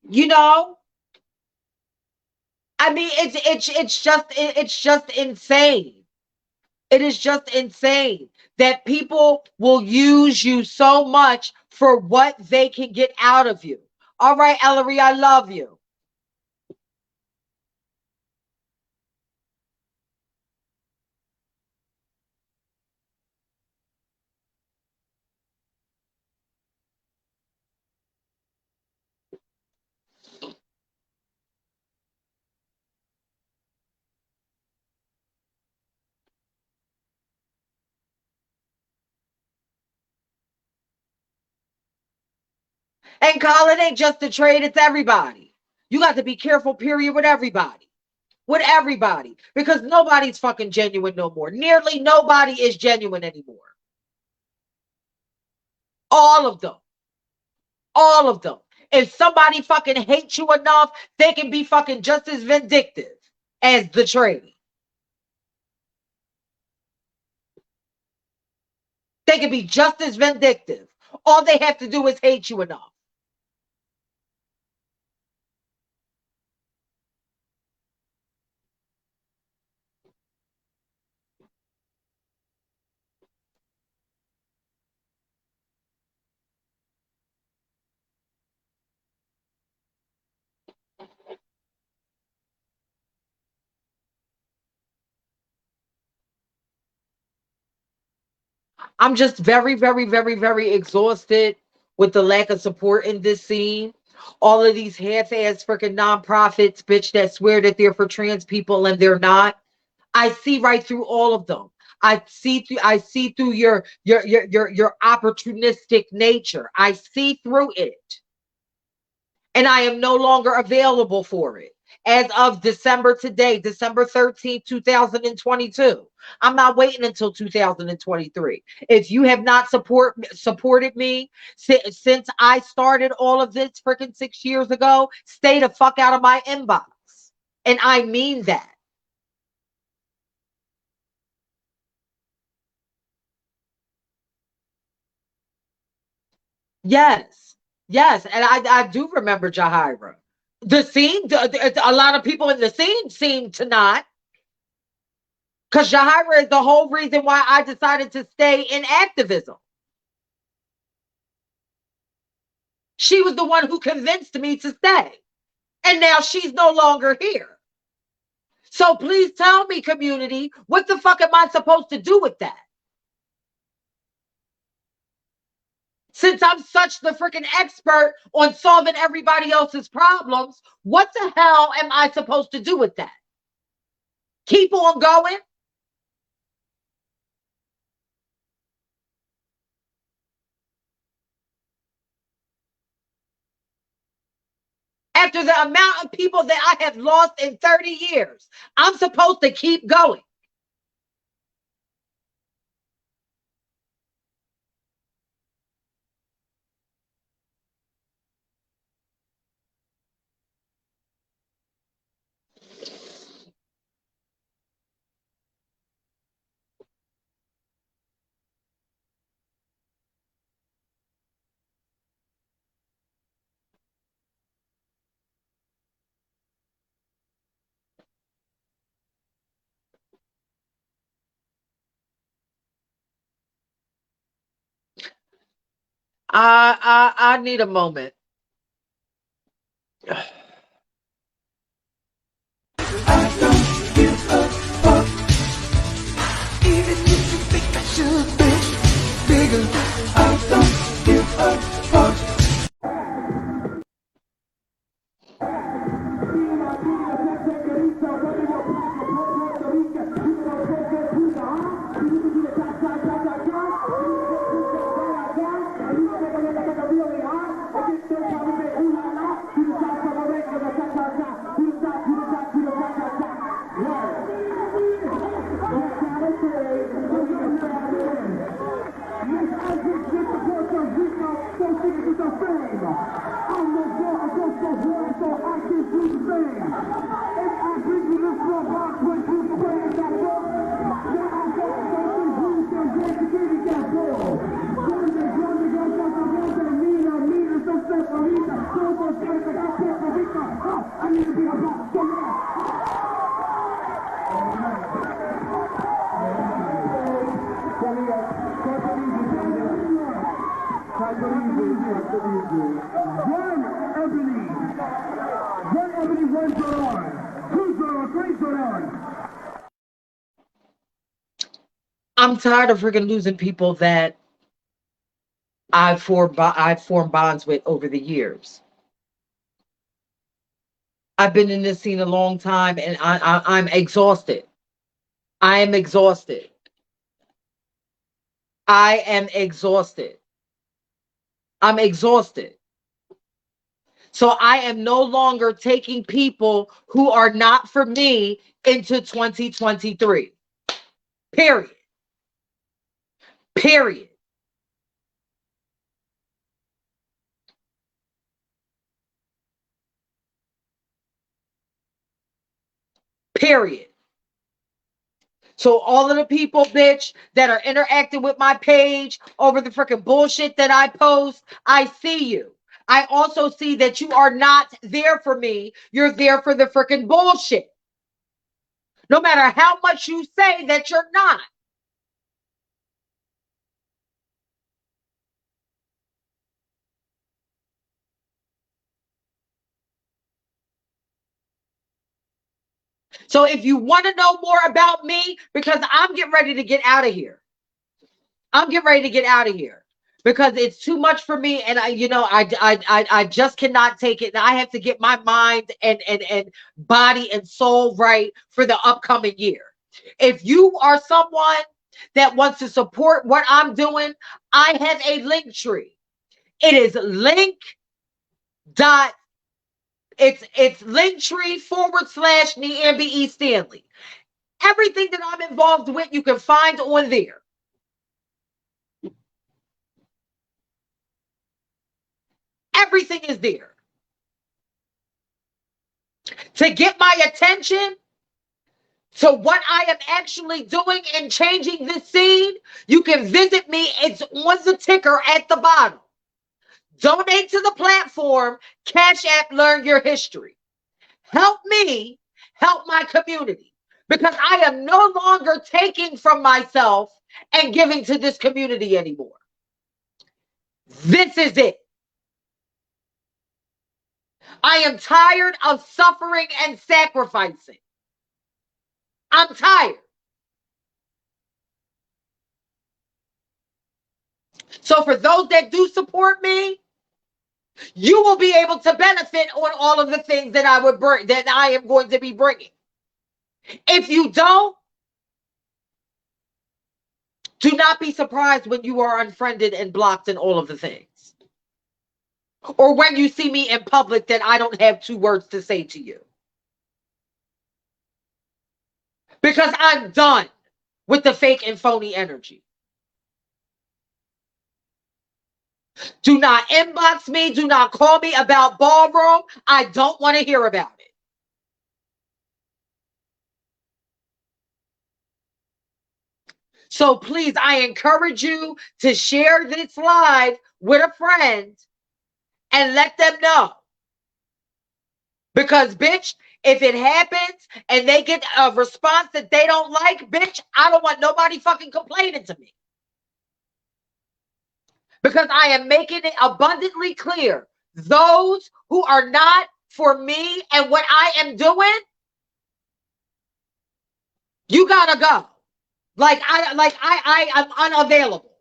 You know, I mean, it's just insane. It is just insane that people will use you so much for what they can get out of you. All right, Ellery, I love you. And Colin ain't just a trade, it's everybody. You got to be careful, period, with everybody. With everybody. Because nobody's fucking genuine no more. Nearly nobody is genuine anymore. All of them. All of them. If somebody fucking hates you enough, they can be fucking just as vindictive as the trade. They can be just as vindictive. All they have to do is hate you enough. I'm just very, very, very, very exhausted with the lack of support in this scene. All of these half-ass freaking nonprofits, bitch, that swear that they're for trans people and they're not. I see right through all of them. I see through your opportunistic nature. I see through it. And I am no longer available for it. As of December 13th, 2022. I'm not waiting until 2023. If you have not supported me since I started all of this freaking 6 years ago, stay the fuck out of my inbox. And I mean that. Yes. Yes. And I do remember Jahira. The scene, a lot of people in the scene seem to not. Because Jahira is the whole reason why I decided to stay in activism. She was the one who convinced me to stay. And now she's no longer here. So please tell me, community, what the fuck am I supposed to do with that? Since I'm such the freaking expert on solving everybody else's problems, what the hell am I supposed to do with that? Keep on going? After the amount of people that I have lost in 30 years, I'm supposed to keep going. I need a moment. I need to be a rock. Take it easy, take it easy. One Ebony, one Zoran. Two Zoran, three Zoran. I'm tired of freaking losing people that I've formed bonds with over the years. I've been in this scene a long time, and I'm exhausted. I am exhausted. I am exhausted. I'm exhausted. So I am no longer taking people who are not for me into 2023. Period. Period. Period. So all of the people, bitch, that are interacting with my page over the freaking bullshit that I post, I see you. I also see that you are not there for me. You're there for the freaking bullshit. No matter how much you say that you're not. So if you want to know more about me, because I'm getting ready to get out of here. I'm getting ready to get out of here because it's too much for me, and I just cannot take it. And I have to get my mind and body and soul right for the upcoming year. If you are someone that wants to support what I'm doing, I have a link tree. It is it's linktree / Niambi E Stanley. Everything that I'm involved with, you can find on there. Everything is there. To get my attention to what I am actually doing and changing this scene, you can visit me. It's on the ticker at the bottom. Donate to the platform, Cashapp Learn Your History. Help me help my community, because I am no longer taking from myself and giving to this community anymore. This is it. I am tired of suffering and sacrificing. I'm tired. So for those that do support me, you will be able to benefit on all of the things that I am going to be bringing. If you don't, do not be surprised when you are unfriended and blocked and all of the things. Or when you see me in public that I don't have 2 words to say to you. Because I'm done with the fake and phony energy. Do not inbox me. Do not call me about Ballroom. I don't want to hear about it. So please, I encourage you to share this live with a friend and let them know. Because, bitch, if it happens and they get a response that they don't like, bitch, I don't want nobody fucking complaining to me. Because I am making it abundantly clear. Those who are not for me and what I am doing, you gotta go. I'm unavailable.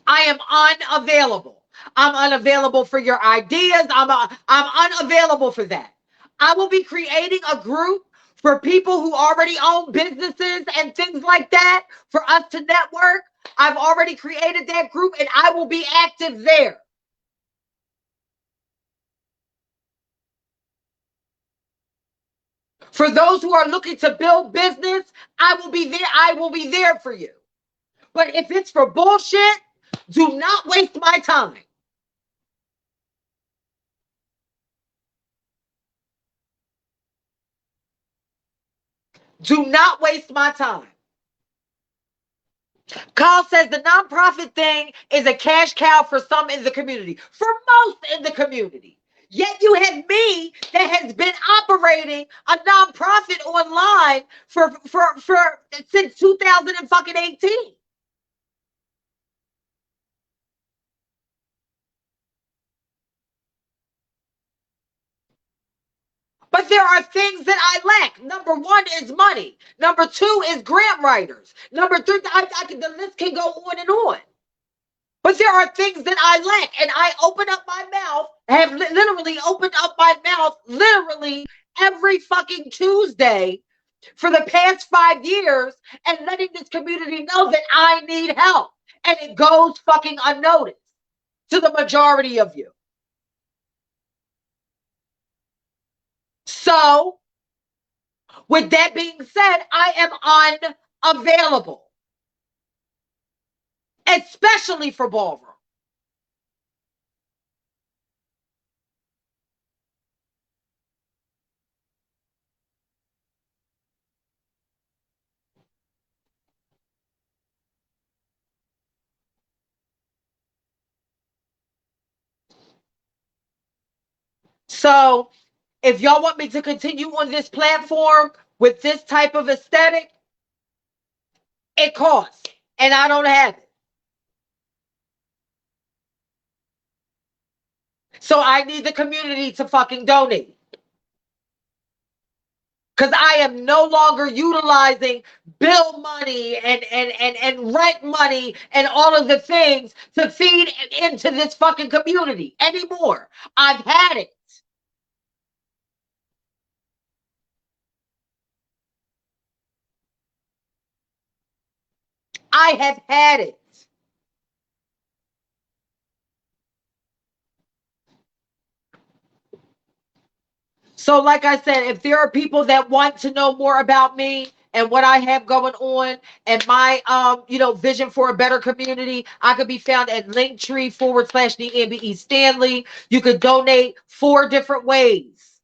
I am unavailable. I'm unavailable for your ideas. I'm unavailable for that. I will be creating a group for people who already own businesses and things like that for us to network. I've already created that group and I will be active there. For those who are looking to build business, I will be there. I will be there for you. But if it's for bullshit, do not waste my time. Do not waste my time. Carl says the nonprofit thing is a cash cow for some in the community. For most in the community. Yet you have me that has been operating a nonprofit online for since 2018. But there are things that I lack. Number one is money. Number two is grant writers. Number three, the list can go on and on. But there are things that I lack, and I open up my mouth, have literally opened up my mouth literally every fucking Tuesday for the past 5 years and letting this community know that I need help. And it goes fucking unnoticed to the majority of you. So, with that being said, I am unavailable, especially for ballroom. So, if y'all want me to continue on this platform with this type of aesthetic, it costs, and I don't have it. So I need the community to fucking donate. Because I am no longer utilizing bill money and rent money and all of the things to feed into this fucking community anymore. I've had it. I have had it. So, like I said, if there are people that want to know more about me and what I have going on and my vision for a better community, I could be found at Linktree/Niambi E Stanley. You could donate 4 different ways.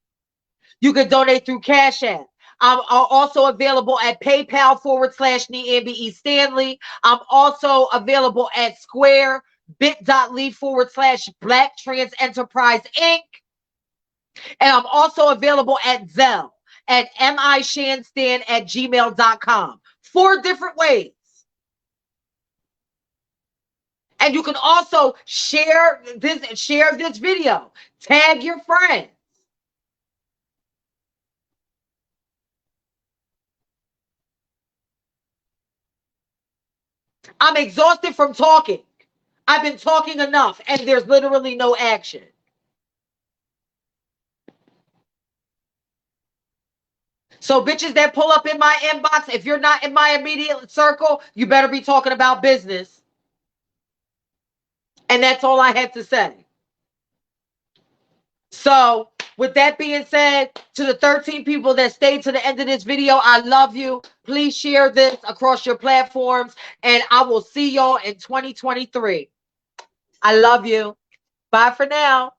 You could donate through Cash App. I'm also available at PayPal/Niambi E Stanley. I'm also available at Square, bit.ly/Black Trans Enterprise Inc. And I'm also available at Zelle at Amishanstan@gmail.com. 4 different ways. And you can also share this video. Tag your friends. I'm exhausted from talking. I've been talking enough, and there's literally no action. So bitches that pull up in my inbox, if you're not in my immediate circle, you better be talking about business. And that's all I have to say. So with that being said, to the 13 people that stayed to the end of this video, I love you. Please share this across your platforms, and I will see y'all in 2023. I love you. Bye for now.